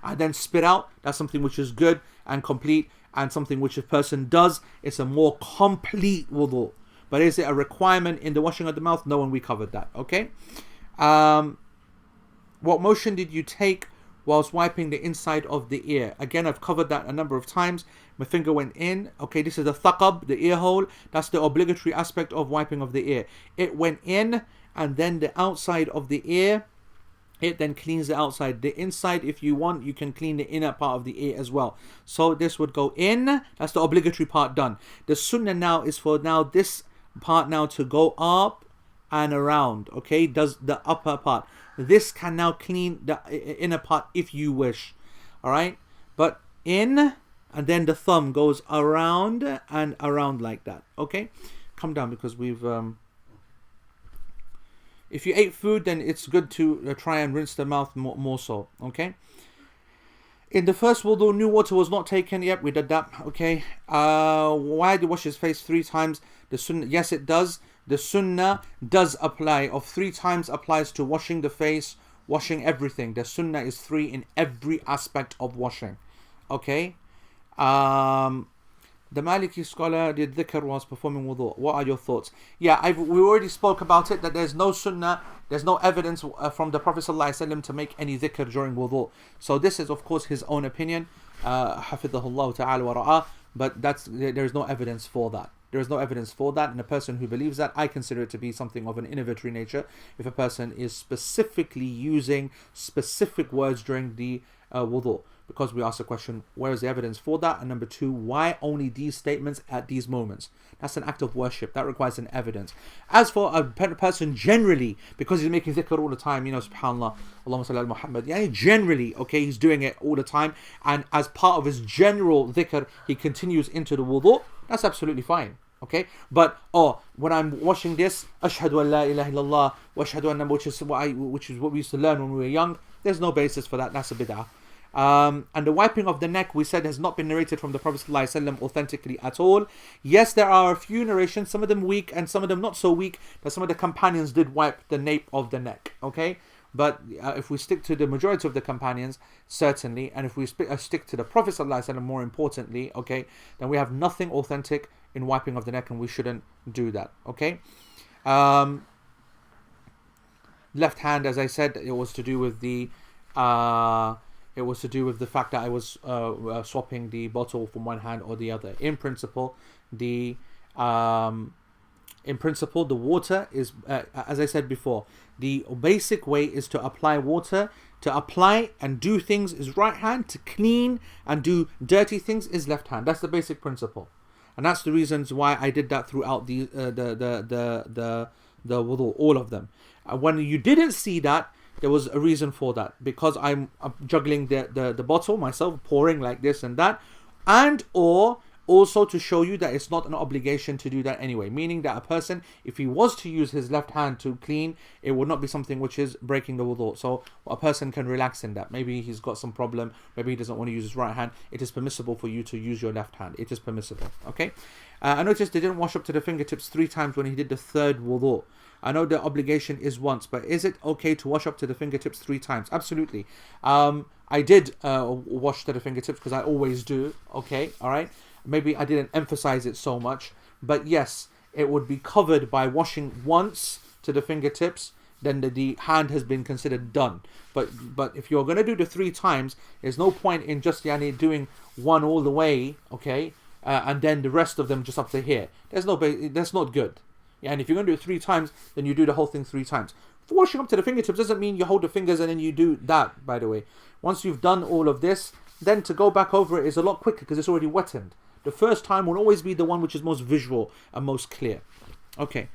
and then spit out, that's something which is good and complete, and something which a person does, it's a more complete wudu. But is it a requirement in the washing of the mouth? No, and we covered that. Okay. What motion did you take whilst wiping the inside of the ear? Again, I've covered that a number of times. My finger went in. Okay, this is the thaqab, the ear hole. That's the obligatory aspect of wiping of the ear. It went in, and then the outside of the ear, it then cleans the outside. The inside, if you want, you can clean the inner part of the ear as well. So this would go in. That's the obligatory part done. The sunnah now is for now this part now to go up and around. Okay, does the upper part. This can now clean the inner part if you wish. Alright, but in, and then the thumb goes around and around like that. Okay, come down because we've if you ate food, then it's good to try and rinse the mouth more so. Okay. In the first wudu, new water was not taken. Yep, we did that. Okay. Why do you wash his face 3 times? The sunnah, yes, it does. The sunnah does apply. Of 3 times applies to washing the face, washing everything. The sunnah is 3 in every aspect of washing. Okay. The Maliki scholar did dhikr whilst performing wudu. What are your thoughts? Yeah, we already spoke about it, that there's no sunnah, there's no evidence from the Prophet ﷺ to make any dhikr during wudu. So this is of course his own opinion, hafidhahullah ta'ala wa ra'ah, but there's no evidence for that. There is no evidence for that, and a person who believes that, I consider it to be something of an innovatory nature. If a person is specifically using specific words during the wudu. because we asked the question, where is the evidence for that? And number two, why only these statements at these moments? That's an act of worship. That requires an evidence. As for a person generally, because he's making dhikr all the time, subhanAllah, Allahumma salli ala Muhammad, generally, okay, he's doing it all the time, and as part of his general dhikr, he continues into the wudu, that's absolutely fine. Okay, but when I'm washing this, ashhadu an la ilaha illallah wa ashhadu anna, which is what we used to learn when we were young. There's no basis for that. That's a bid'ah. And the wiping of the neck, we said, has not been narrated from the Prophet ﷺ authentically at all. Yes, there are a few narrations, some of them weak and some of them not so weak, that some of the companions did wipe the nape of the neck. Okay, but if we stick to the majority of the companions, certainly, and if we stick to the Prophet ﷺ more importantly, okay, then we have nothing authentic in wiping of the neck, and we shouldn't do that. Okay. Left hand, as I said, it was to do with the fact that I was swapping the bottle from one hand or the other. In principle, the water is, as I said before, the basic way is to apply water. To apply and do things is right hand. To clean and do dirty things is left hand. That's the basic principle, and that's the reasons why I did that throughout the wudu, all of them. When you didn't see that, there was a reason for that, because I'm juggling the bottle myself, pouring like this and that, and or also to show you that it's not an obligation to do that anyway, meaning that a person, if he was to use his left hand to clean, it would not be something which is breaking the wudu. So a person can relax in that. Maybe he's got some problem, maybe he doesn't want to use his right hand. It is permissible for you to use your left hand. It is permissible. Okay. I noticed they didn't wash up to the fingertips 3 times when he did the third wudu. I know the obligation is once, but is it okay to wash up to the fingertips 3 times? Absolutely. I did wash to the fingertips because I always do. Okay, all right. Maybe I didn't emphasize it so much, but yes, it would be covered by washing once to the fingertips. Then the hand has been considered done. But if you're going to do the 3 times, there's no point in just doing one all the way, okay, and then the rest of them just up to here. That's not good. Yeah, and if you're going to do it 3 times, then you do the whole thing 3 times. Washing up to the fingertips doesn't mean you hold the fingers and then you do that, by the way. Once you've done all of this, then to go back over it is a lot quicker because it's already wetted. The first time will always be the one which is most visual and most clear. Okay.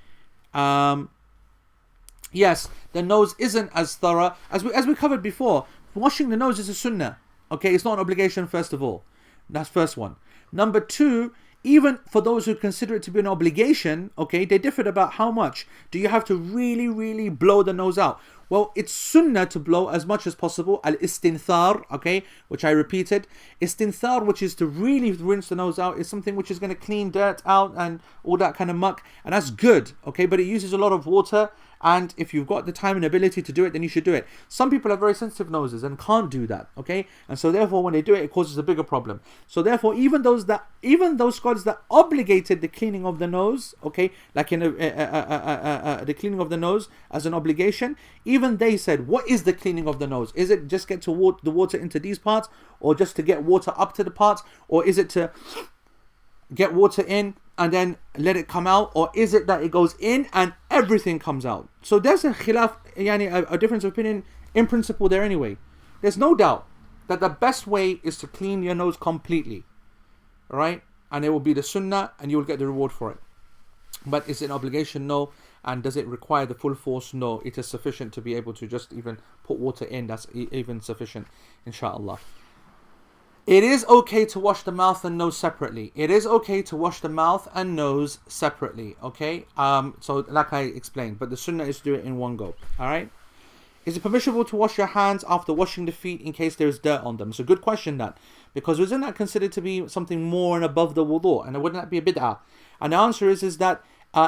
Yes, the nose isn't as thorough. As we covered before, washing the nose is a sunnah. Okay, it's not an obligation, first of all. That's first one. Number 2, even for those who consider it to be an obligation, okay, they differed about how much. Do you have to really, really blow the nose out? Well, it's sunnah to blow as much as possible. Al-istinthar, okay, which I repeated. Istinthar, which is to really rinse the nose out, is something which is going to clean dirt out and all that kind of muck. And that's good, okay, but it uses a lot of water. And if you've got the time and ability to do it, then you should do it. Some people have very sensitive noses and can't do that, okay? And so therefore, when they do it, it causes a bigger problem. So therefore, even those scholars that obligated the cleaning of the nose, okay, like in the cleaning of the nose as an obligation, even they said, what is the cleaning of the nose? Is it just get the water into these parts, or just to get water up to the parts, or is it to get water in and then let it come out, or is it that it goes in and everything comes out? So there's a khilaf, a difference of opinion in principle there anyway. There's no doubt that the best way is to clean your nose completely, right? And it will be the sunnah and you will get the reward for it. But is it an obligation? No. And does it require the full force? No. It is sufficient to be able to just even put water in. That's even sufficient, inshallah. It is okay to wash the mouth and nose separately. It is okay to wash the mouth and nose separately, okay? So like I explained, but the sunnah is to do it in one go, all right? Is it permissible to wash your hands after washing the feet in case there is dirt on them? It's a good question, that, because isn't that considered to be something more and above the wudu? And wouldn't that be a bid'ah? And the answer is that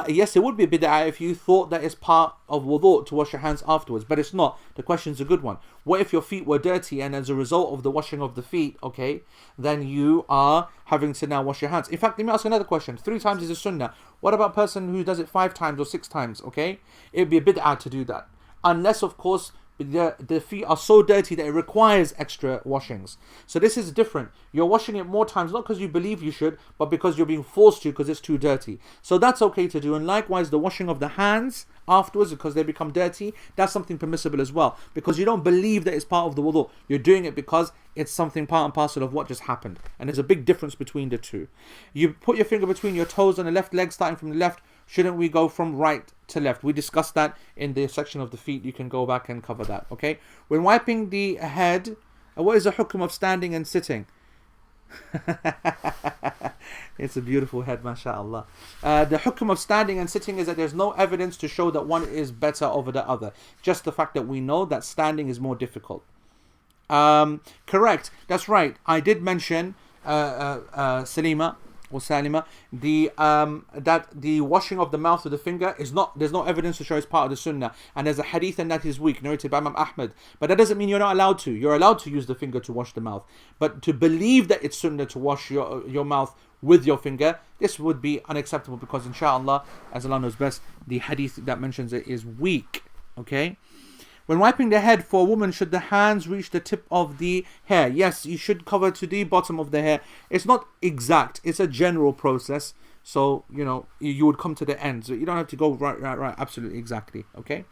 yes, it would be a bid'ah if you thought that it's part of wudu to wash your hands afterwards, but it's not. The question's a good one. What if your feet were dirty and as a result of the washing of the feet, okay, then you are having to now wash your hands? In fact, let me ask another question. 3 times is a sunnah. What about a person who does it 5 times or 6 times, okay? It would be a bid'ah to do that. Unless, of course, the feet are so dirty that it requires extra washings. So this is different. You're washing it more times, not because you believe you should, but because you're being forced to, because it's too dirty. So that's okay to do. And likewise, the washing of the hands afterwards, because they become dirty, that's something permissible as well, because you don't believe that it's part of the wudu. You're doing it because it's something part and parcel of what just happened. And there's a big difference between the two. You put your finger between your toes on the left leg, starting from the left. Shouldn't we go from right to left? We discussed that in the section of the feet. You can go back and cover that, okay? When wiping the head, what is the hukm of standing and sitting? It's a beautiful head, mashallah. The hukm of standing and sitting is that there's no evidence to show that one is better over the other. Just the fact that we know that standing is more difficult. Correct, that's right. I did mention, Salima, or Salima, that the washing of the mouth with the finger is not, there's no evidence to show it's part of the sunnah, and there's a hadith and that is weak, narrated by Imam Ahmad, but that doesn't mean you're not allowed to. You're allowed to use the finger to wash the mouth, but to believe that it's sunnah to wash your mouth with your finger, this would be unacceptable, because inshallah, as Allah knows best, the hadith that mentions it is weak. Okay. When wiping the head for a woman, should the hands reach the tip of the hair? Yes, you should cover to the bottom of the hair. It's not exact. It's a general process. So, you would come to the end. So you don't have to go right, absolutely, exactly. Okay?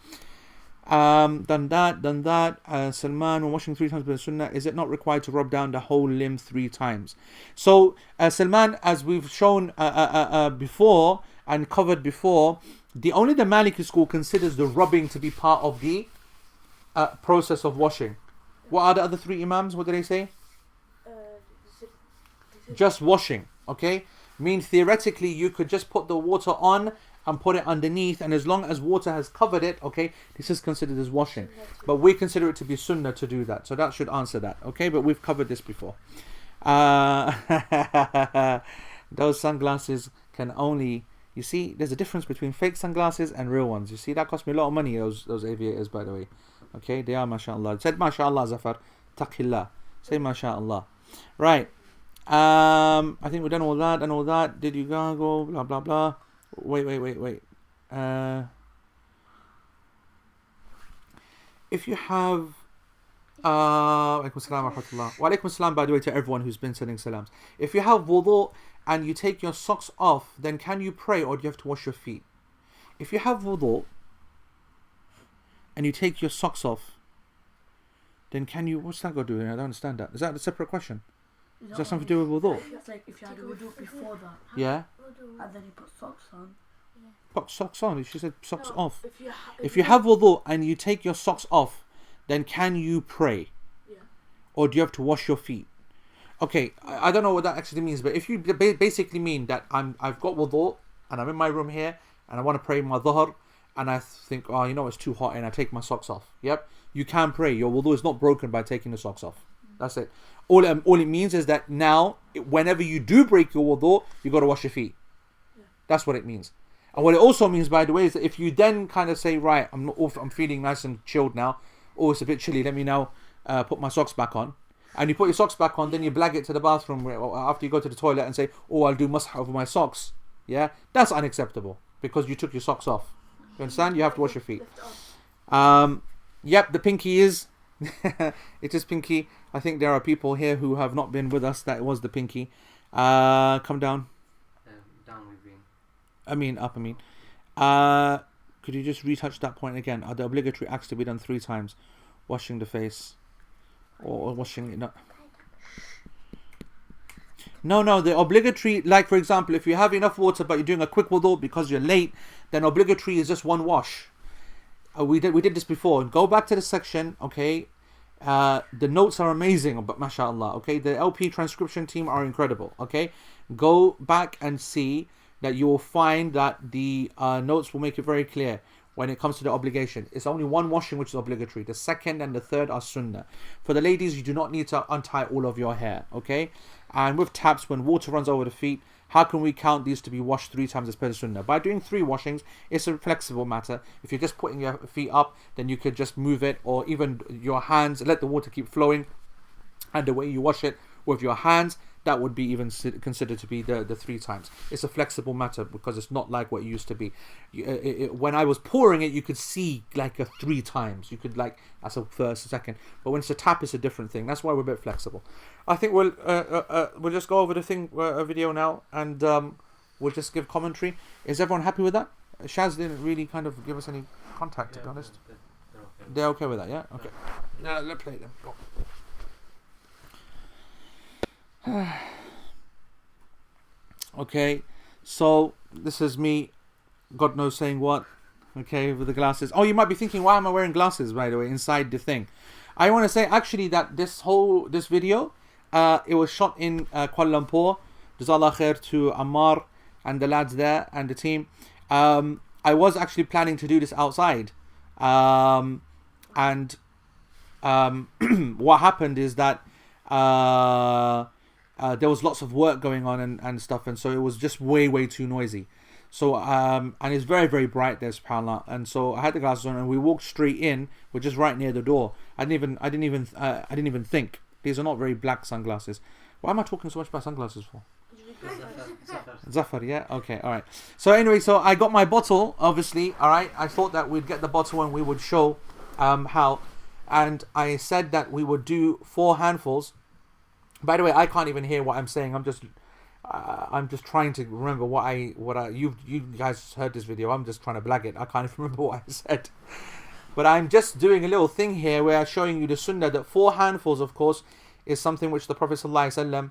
Done that. Salman, when washing 3 times by the sunnah, is it not required to rub down the whole limb 3 times? So, Salman, as we've shown before and covered before, only the Maliki school considers the rubbing to be part of the process of washing. What are the other 3 imams? What did they say? Just washing. Okay, theoretically you could just put the water on and put it underneath, and as long as water has covered it, okay, this is considered as washing. But we consider it to be sunnah to do that, so that should answer that. Okay, but we've covered this before. Those sunglasses can only, you see, there's a difference between fake sunglasses and real ones. You see, that cost me a lot of money, those aviators, by the way. Okay, they are mashallah. Said mashallah, Zafar. Taqillah. Say mashallah. Right. I think we've done all that and all that. Did you go? Blah, blah, blah. Wait. If you have... Alaikum salam wa rahmatullah. Wa alaikum salam, by the way, to everyone who's been sending salams. If you have wudu and you take your socks off, then can you pray, or do you have to wash your feet? If you have wudu and you take your socks off, then can you... What's that got to do? I don't understand that. Is that a separate question? Is that something to do with wudu? It's like if you had a wudu before that. Yeah? And then you put socks on. Put socks on. She said socks off. If you have wudu and you take your socks off, then can you pray? Yeah. Or do you have to wash your feet? Okay, I don't know what that actually means, but if you basically mean that I've got wudu and I'm in my room here and I want to pray my dhuhr, and I think, it's too hot, and I take my socks off. Yep, you can pray. Your wudu is not broken by taking the socks off. That's it. All it means is that now, whenever you do break your wudu, you got to wash your feet. Yeah. That's what it means. And what it also means, by the way, is that if you then kind of say, right, I'm feeling nice and chilled now, it's a bit chilly, let me now put my socks back on. And you put your socks back on, then you blag it to the bathroom after you go to the toilet and say, I'll do masah over my socks. Yeah, that's unacceptable, because you took your socks off. You understand? You have to wash your feet. Yep, the pinky is... it is pinky. I think there are people here who have not been with us. That was the pinky. Come down. Down we've been. Up. Could you just retouch that point again? Are the obligatory acts to be done 3 times? Washing the face. Or washing it up. No, the obligatory, like for example, if you have enough water but you're doing a quick wudu because you're late, then obligatory is just 1 wash. We did this before. Go back to the section, okay? The notes are amazing, but mashallah, okay? The LP transcription team are incredible, okay? Go back and see that you will find that the notes will make it very clear when it comes to the obligation. It's only 1 washing which is obligatory. The second and the third are sunnah. For the ladies, you do not need to untie all of your hair, okay? And with taps, when water runs over the feet, how can we count these to be washed 3 times as per the sunnah? By doing 3 washings, it's a flexible matter. If you're just putting your feet up, then you could just move it, or even your hands, let the water keep flowing. And the way you wash it with your hands, that would be even considered to be the 3 times. It's a flexible matter because it's not like what it used to be. When I was pouring it, you could see like a 3 times. You could like, that's a first, a second. But when it's a tap, it's a different thing. That's why we're a bit flexible. I think we'll just go over the video now, and we'll just give commentary. Is everyone happy with that? Shaz didn't really kind of give us any contact, to be honest. They're okay with that, yeah? Okay. Now let's play them. Go. Okay, so this is me, God knows saying what, okay, with the glasses. Oh, you might be thinking, why am I wearing glasses, by the way, inside the thing? I want to say actually that this video, it was shot in Kuala Lumpur. Jazakallah khair to Ammar and the lads there and the team. I was actually planning to do this outside, and what happened is that there was lots of work going on and stuff, and so it was just way too noisy. So and it's very bright there, subhanAllah. And so I had the glasses on, and we walked straight in. We're just right near the door. I didn't even think. These are not very black sunglasses. Why am I talking so much about sunglasses for? Zafar, yeah? Okay, alright. So anyway, so I got my bottle, obviously, alright? I thought that we'd get the bottle and we would show how. And I said that we would do 4 handfuls. By the way, I can't even hear what I'm saying. I'm just trying to remember you guys heard this video. I'm just trying to blag it. I can't even remember what I said. But I'm just doing a little thing here where I'm showing you the sunnah that 4 handfuls, of course, is something which the Prophet ﷺ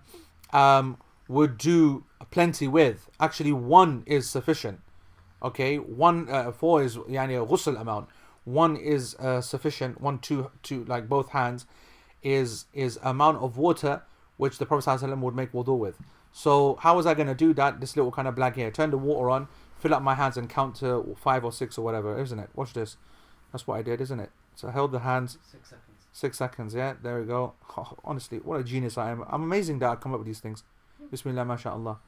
would do plenty with. Actually, 1 is sufficient. Okay, 4 is yani a ghusl amount. 1 is sufficient. 1, 2, like both hands, is amount of water which the Prophet ﷺ would make wudu with. So how was I going to do that? This little kind of blag here. Turn the water on, fill up my hands and count to 5 or 6 or whatever, isn't it? Watch this. That's what I did, isn't it? So I held the hands. 6 seconds. 6 seconds, yeah. There we go. Oh, honestly, what a genius I am. I'm amazing that I come up with these things. Bismillah, mashallah.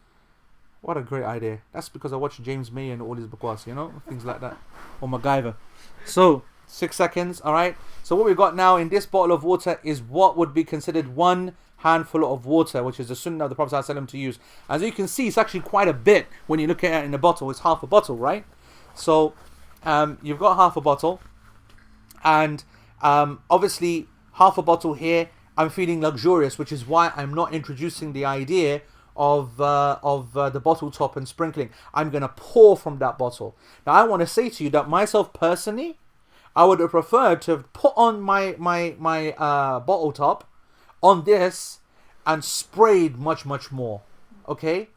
What a great idea. That's because I watched James May and all his bukwas, things like that. Or MacGyver. So, 6 seconds, alright. So what we've got now in this bottle of water is what would be considered 1 handful of water, which is the sunnah of the Prophet ﷺ to use. As you can see, it's actually quite a bit when you look at it in a bottle. It's half a bottle, right? So you've got half a bottle, and obviously half a bottle here, I'm feeling luxurious, which is why I'm not introducing the idea of the bottle top and sprinkling. I'm going to pour from that bottle. Now I want to say to you that myself personally, I would have preferred to have put on my bottle top on this and sprayed much more, okay?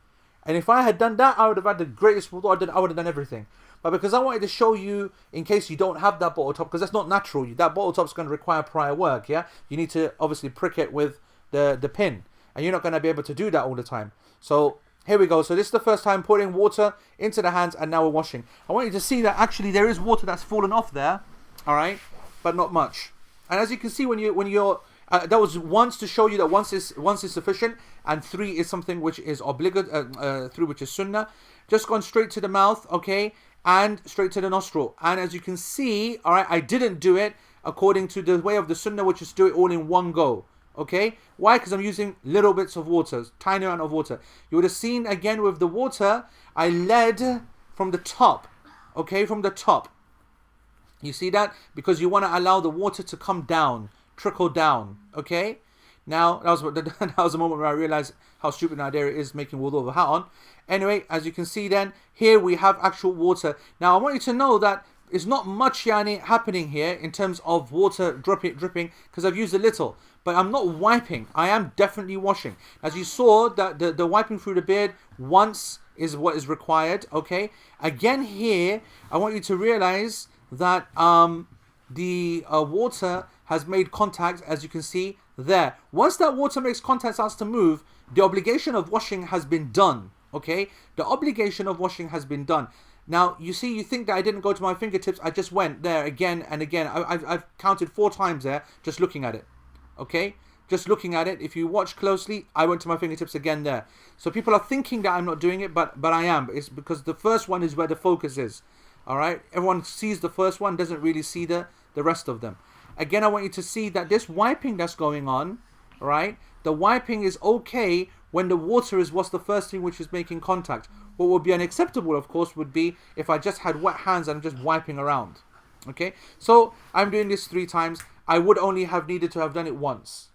And if I had done that, I would have had the greatest wudu. I would have done everything. But because I wanted to show you, in case you don't have that bottle top, because that's not natural, that bottle top is going to require prior work, yeah? You need to obviously prick it with the pin, and you're not going to be able to do that all the time. So here we go. So this is the first time putting water into the hands, and now we're washing. I want you to see that actually there is water that's fallen off there, all right, but not much. And as you can see, when you're that was once to show you that once is sufficient, and 3 is something which is obligatory, 3 which is sunnah. Just gone straight to the mouth, okay, and straight to the nostril. And as you can see, all right, I didn't do it according to the way of the sunnah, which is to do it all in one go. Okay, why? Because I'm using little bits of water, tiny amount of water. You would have seen again with the water, I led from the top, okay, from the top. You see that? Because you want to allow the water to come down, trickle down, okay? Now, that was the moment where I realized how stupid an idea it is making wudu with a hat on. Anyway, as you can see then, here we have actual water. Now, I want you to know that it's not much happening here in terms of water dripping, because I've used a little. But I'm not wiping. I am definitely washing. As you saw, that the wiping through the beard once is what is required, okay? Again here, I want you to realize that the water has made contact, as you can see there. Once that water makes contact, starts to move, the obligation of washing has been done, okay? The obligation of washing has been done. Now, you see, you think that I didn't go to my fingertips. I just went there again and again. I've counted 4 times there, just looking at it, okay? Just looking at it. If you watch closely, I went to my fingertips again there. So people are thinking that I'm not doing it, but I am. It's because the first one is where the focus is, all right? Everyone sees the first one, doesn't really see the rest of them. Again, I want you to see that this wiping that's going on, right? The wiping is okay when the water is what's the first thing which is making contact. What would be unacceptable, of course, would be if I just had wet hands and I'm just wiping around. Okay, so I'm doing this 3 times. I would only have needed to have done it once.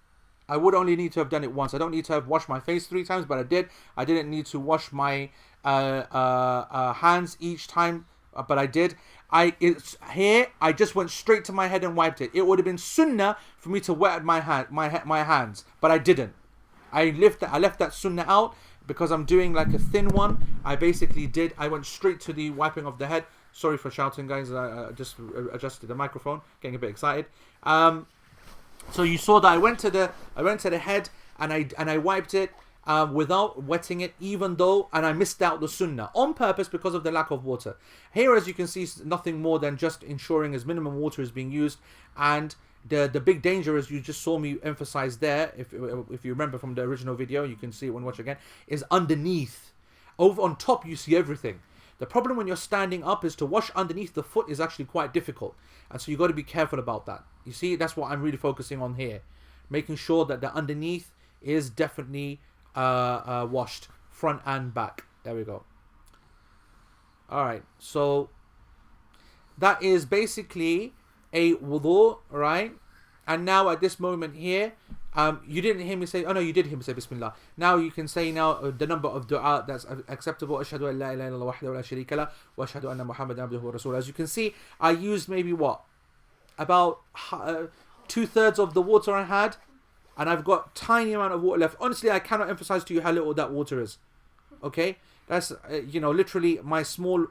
I would only need to have done it once. I don't need to have washed my face 3 times, but I did. I didn't need to wash my hands each time, but I did. I just went straight to my head and wiped it. It would have been sunnah for me to wet my hands, but I didn't. I left that sunnah out because I'm doing like a thin one. I went straight to the wiping of the head. Sorry for shouting, guys. I just adjusted the microphone, getting a bit excited. So you saw that I went to the head and I wiped it without wetting it, and I missed out the sunnah on purpose because of the lack of water. Here, as you can see, nothing more than just ensuring as minimum water is being used. And the big danger, as you just saw me emphasize there, if you remember from the original video, you can see it when you watch again, is underneath. Over on top, you see everything. The problem when you're standing up is to wash underneath the foot is actually quite difficult. And so you've got to be careful about that. You see, that's what I'm really focusing on here. Making sure that the underneath is definitely washed, front and back. There we go. Alright, so that is basically a wudu, right? And now at this moment here, you didn't hear me say, oh no, you did hear me say Bismillah. Now you can say the number of dua that's acceptable. Ashhadu an la ilaha illallah wahdahu la sharika lah wa ashhadu anna Muhammadan abduhu wa rasuluh. As you can see, I used maybe about 2/3 of the water I had, and I've got tiny amount of water left. Honestly, I cannot emphasize to you how little that water is. Okay, that's literally my small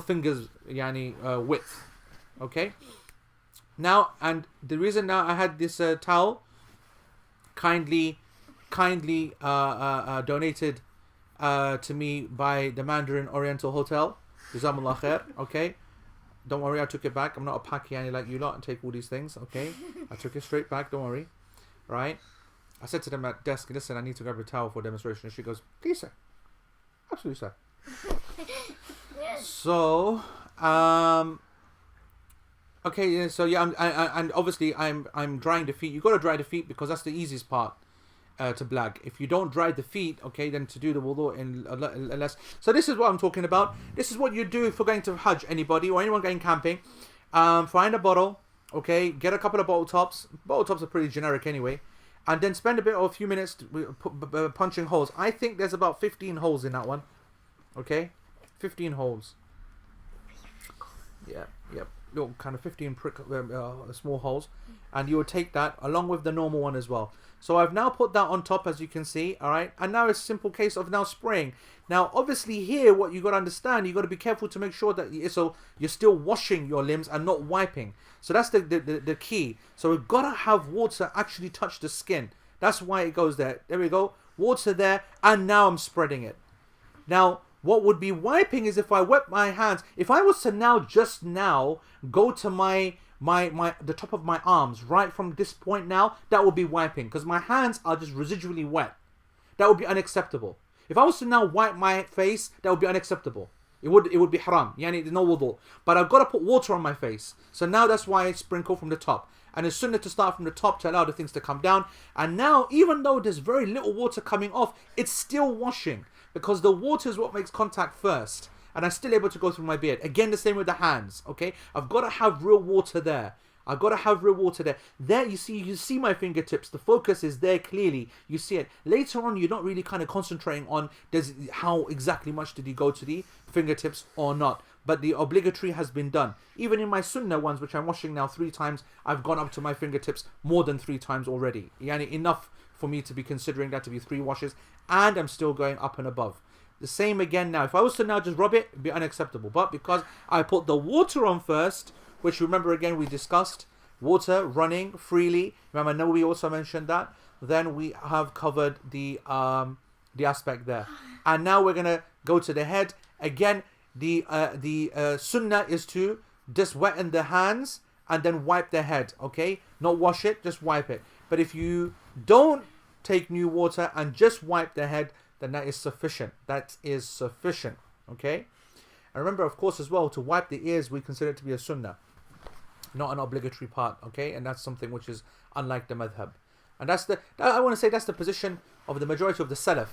fingers width. Okay. Now, and the reason now I had this towel kindly donated to me by the Mandarin Oriental Hotel. Jazakumullah khair. Okay. Don't worry, I took it back. I'm not a Pakistani like you lot and take all these things. Okay. I took it straight back. Don't worry. Right. I said to them at desk, listen, I need to grab a towel for a demonstration. And she goes, please, sir. Absolutely, sir. So, okay, so yeah, and obviously I'm drying the feet. You got to dry the feet because that's the easiest part to blag. If you don't dry the feet, okay, then to do the wudu in less. So this is what I'm talking about. This is what you do if you're going to Hajj. Anybody or anyone going camping, find a bottle, okay, get a couple of bottle tops. Bottle tops are pretty generic anyway, and then spend a few minutes punching holes. I think there's about 15 holes in that one. Okay, 15 holes. Yeah, yep. Little kind of 15 small holes, and you would take that along with the normal one as well. So I've now put that on top, as you can see. All right, and now it's a simple case of now spraying. Now obviously here what you got to understand, you got to be careful to make sure that you're still washing your limbs and not wiping. So that's the key. So we've got to have water actually touch the skin. That's why it goes there. There we go, water there, and now I'm spreading it. Now what would be wiping is if I wet my hands. If I was to just now go to the top of my arms, right from this point now, that would be wiping because my hands are just residually wet. That would be unacceptable. If I was to now wipe my face, that would be unacceptable. It would be haram. There's no wudu. But I've got to put water on my face. So now that's why I sprinkle from the top. And it's sunnah to start from the top to allow the things to come down. And now, even though there's very little water coming off, it's still washing. Because the water is what makes contact first. And I'm still able to go through my beard. Again, the same with the hands. Okay, I've got to have real water there. I've got to have real water there. There, you see my fingertips. The focus is there clearly. You see it. Later on, you're not really kind of concentrating on how exactly much did you go to the fingertips or not. But the obligatory has been done. Even in my sunnah ones, which I'm washing now 3 times, I've gone up to my fingertips more than 3 times already. Enough for me to be considering that to be 3 washes. And I'm still going up and above. The same again now. If I was to now just rub it, it'd be unacceptable. But because I put the water on first, which remember again we discussed, water running freely. Remember Nawawi also mentioned that. Then we have covered the aspect there. And now we're gonna go to the head. Again, the sunnah is to just wetten the hands and then wipe the head. Okay, not wash it, just wipe it. But if you don't take new water and just wipe the head, then that is sufficient. That is sufficient. Okay. And remember, of course, as well, to wipe the ears, we consider it to be a sunnah, not an obligatory part. Okay, and that's something which is unlike the madhab. And I want to say that's the position of the majority of the Salaf.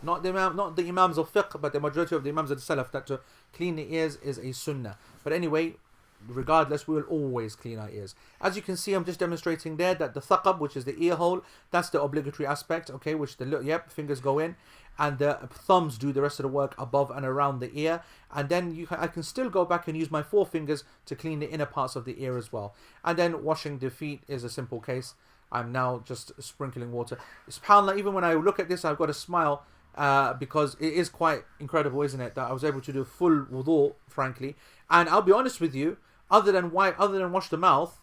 Not the Imams of fiqh, but the majority of the Imams of the Salaf, that to clean the ears is a sunnah. But anyway, regardless, we will always clean our ears. As you can see, I'm just demonstrating there that the thaqab, which is the ear hole, that's the obligatory aspect, okay, which fingers go in, and the thumbs do the rest of the work above and around the ear. And then I can still go back and use my 4 fingers to clean the inner parts of the ear as well. And then washing the feet is a simple case. I'm now just sprinkling water. SubhanAllah, even when I look at this, I've got a smile, because it is quite incredible, isn't it, that I was able to do full wudu, frankly. And I'll be honest with you, other than wash the mouth,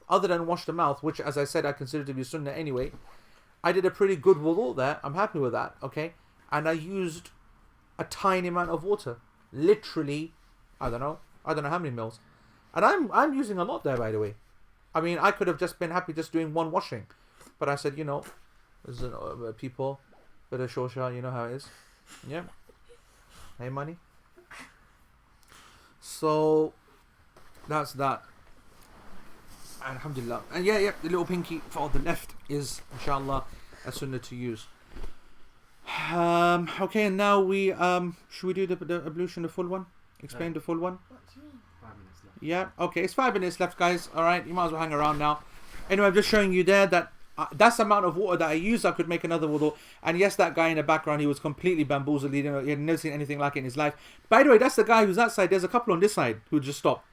which, as I said, I consider to be sunnah anyway, I did a pretty good wudu there. I'm happy with that, okay? And I used a tiny amount of water, literally, I don't know how many mils, and I'm using a lot there, by the way. I mean, I could have just been happy just doing one washing, but I said, there's people, bit of shosha, you know how it is, yeah. Hey, money. So that's that. Alhamdulillah. And yeah, the little pinky for the left is, inshallah, a sunnah to use. Okay, and now we should we do the ablution, the full one? Explain the full one. What do you mean? 5 minutes left. Yeah. Okay, it's 5 minutes left, guys. All right, you might as well hang around now. Anyway, I'm just showing you there that that's the amount of water that I used. I could make another wudu. And yes, that guy in the background, he was completely bamboozled. He had never seen anything like it in his life. By the way, that's the guy who's that side. There's a couple on this side who just stopped.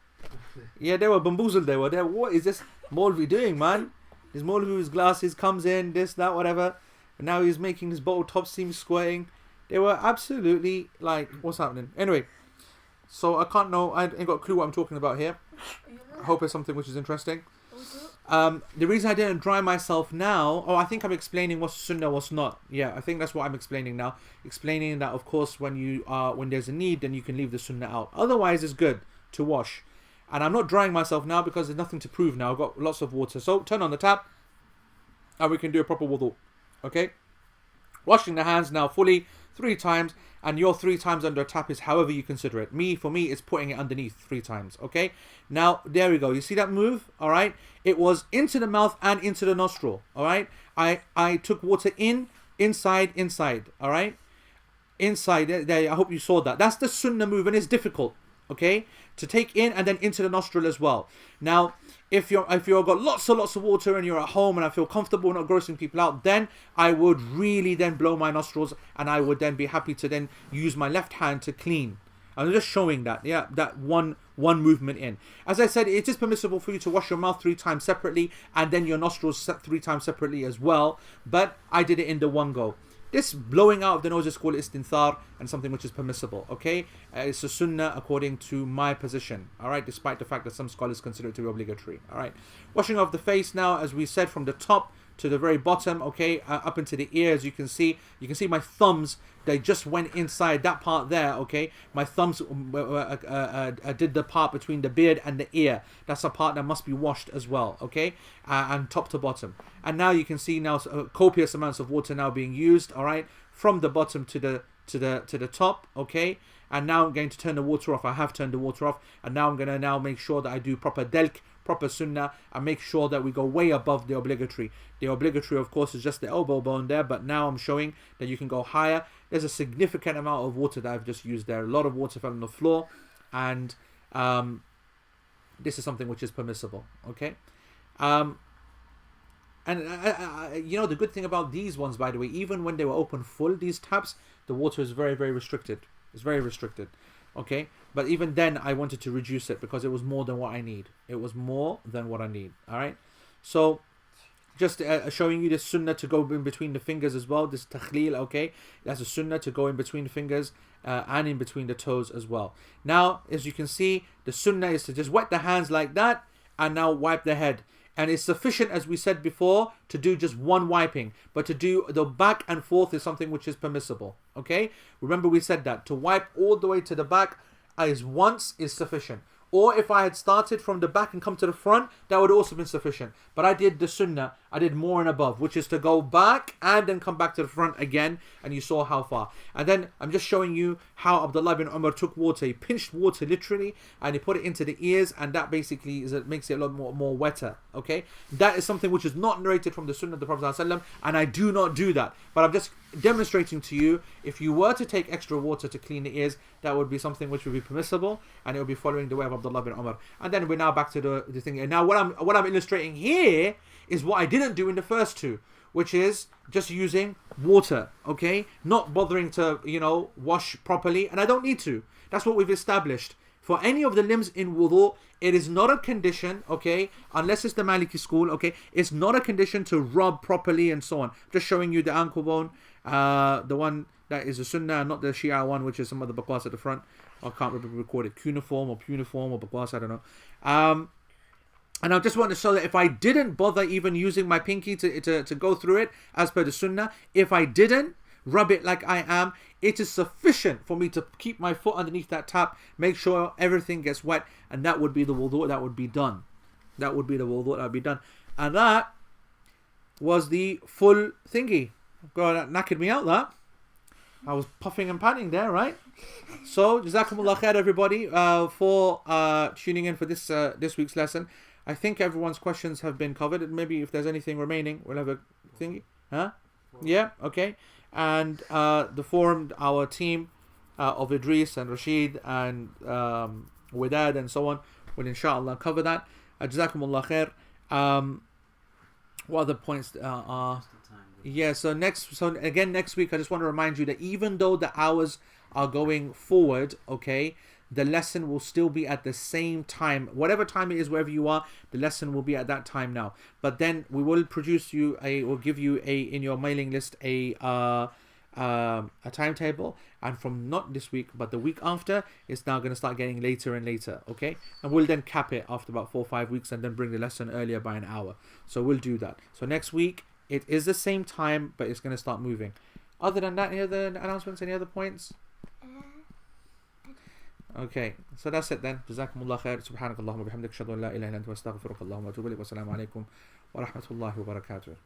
Yeah, they were bamboozled. They were there. What is this Maulvi doing, man? This Maulvi with his glasses comes in, this, that, whatever. And now he's making this bottle top seam squirting. They were absolutely like, what's happening? Anyway, so I ain't got a clue what I'm talking about here. I hope it's something which is interesting. The reason I didn't dry myself now, I think I'm explaining what's sunnah, what's not. Yeah, I think that's what I'm explaining now. Explaining that, of course, when there's a need, then you can leave the sunnah out. Otherwise, it's good to wash. And I'm not drying myself now because there's nothing to prove now. I've got lots of water. So turn on the tap and we can do a proper wudu. Okay? Washing the hands now fully 3 times. And your 3 times under a tap is however you consider it. For me, it's putting it underneath 3 times. Okay? Now, there we go. You see that move? All right? It was into the mouth and into the nostril. All right? I took water inside. All right? Inside. There, I hope you saw that. That's the sunnah move, and it's difficult. Okay, to take in and then into the nostril as well. Now, if you've got lots of water and you're at home and I feel comfortable not grossing people out, then I would really then blow my nostrils and I would then be happy to then use my left hand to clean. I'm just showing that, yeah, that one movement in. As I said, it is permissible for you to wash your mouth 3 times separately and then your nostrils 3 times separately as well. But I did it in the one go. This blowing out of the nose is called istinthar and something which is permissible, okay? It's a sunnah according to my position, all right? Despite the fact that some scholars consider it to be obligatory, all right? Washing off the face now, as we said, from the top to the very bottom, okay? Up into the ears, you can see my thumbs, they just went inside that part there, okay? My thumbs did the part between the beard and the ear. That's a part that must be washed as well, okay? And top to bottom. And now you can see now copious amounts of water now being used, all right? From the bottom to the top, okay? And now I'm going to turn the water off. I have turned the water off. And now I'm going to make sure that I do proper delk, proper sunnah, and make sure that we go way above the obligatory. The obligatory, of course, is just the elbow bone there, but now I'm showing that you can go higher. There's a significant amount of water that I've just used there. A lot of water fell on the floor, and this is something which is permissible, okay? And the good thing about these ones, by the way, even when they were open full, these taps, the water is very, very restricted. It's very restricted, okay? But even then, I wanted to reduce it because it was more than what I need. It was more than what I need, all right? So, just showing you this sunnah to go in between the fingers as well, this takhleel, okay? That's a sunnah to go in between the fingers and in between the toes as well. Now, as you can see, the sunnah is to just wet the hands like that and now wipe the head. And it's sufficient, as we said before, to do just one wiping. But to do the back and forth is something which is permissible. Okay? Remember we said that. To wipe all the way to the back once is sufficient. Or if I had started from the back and come to the front, that would also been sufficient. But I did the sunnah. I did more and above, which is to go back and then come back to the front again, and you saw how far. And then I'm just showing you how Abdullah bin Umar took water. He pinched water literally, and he put it into the ears, and that basically makes it a lot more wetter. Okay, that is something which is not narrated from the Sunnah of the Prophet ﷺ, and I do not do that. But I'm just demonstrating to you, if you were to take extra water to clean the ears, that would be something which would be permissible, and it would be following the way of Abdullah bin Umar. And then we're now back to the thing. And now what I'm illustrating here is what I didn't do in the first two, which is just using water, okay? Not bothering to, wash properly, and I don't need to. That's what we've established. For any of the limbs in wudu, it is not a condition, okay? Unless it's the Maliki school, okay? It's not a condition to rub properly and so on. Just showing you the ankle bone, the one that is a sunnah, not the Shia one, which is some of the baqwas at the front. I can't remember record it, cuneiform or baqwas, I don't know. And I just want to show that if I didn't bother even using my pinky to go through it, as per the sunnah, if I didn't rub it like I am, it is sufficient for me to keep my foot underneath that tap, make sure everything gets wet, and that would be the wudu that would be done. That would be the wudu that would be done. And that was the full thingy. God, that knackered me out, that. I was puffing and panting there, right? So, Jazakumullah khair, everybody, for tuning in for this week's lesson. I think everyone's questions have been covered. And maybe if there's anything remaining, we'll have a thingy. Huh? Yeah, okay. And the forum, our team of Idris and Rashid and Widad and so on, will inshallah cover that. Jazakumullah khair. What other points are... Yeah, so again next week, I just want to remind you that even though the hours are going forward, okay, the lesson will still be at the same time. Whatever time it is, wherever you are, the lesson will be at that time now. But then we will give you in your mailing list a timetable, and from not this week but the week after, it's now going to start getting later and later, okay? And we'll then cap it after about 4 or 5 weeks and then bring the lesson earlier by an hour. So we'll do that. So next week, it is the same time, but it's going to start moving. Other than that, any other announcements, any other points? Okay, so that's it then. Jazakumullah khair. Subhanakallahumma bihamdik. Ashhadu an la ilaha illa anta astaghfiruka wa atubu ilayk. Wa assalamu alaikum wa rahmatullahi wa barakatuh.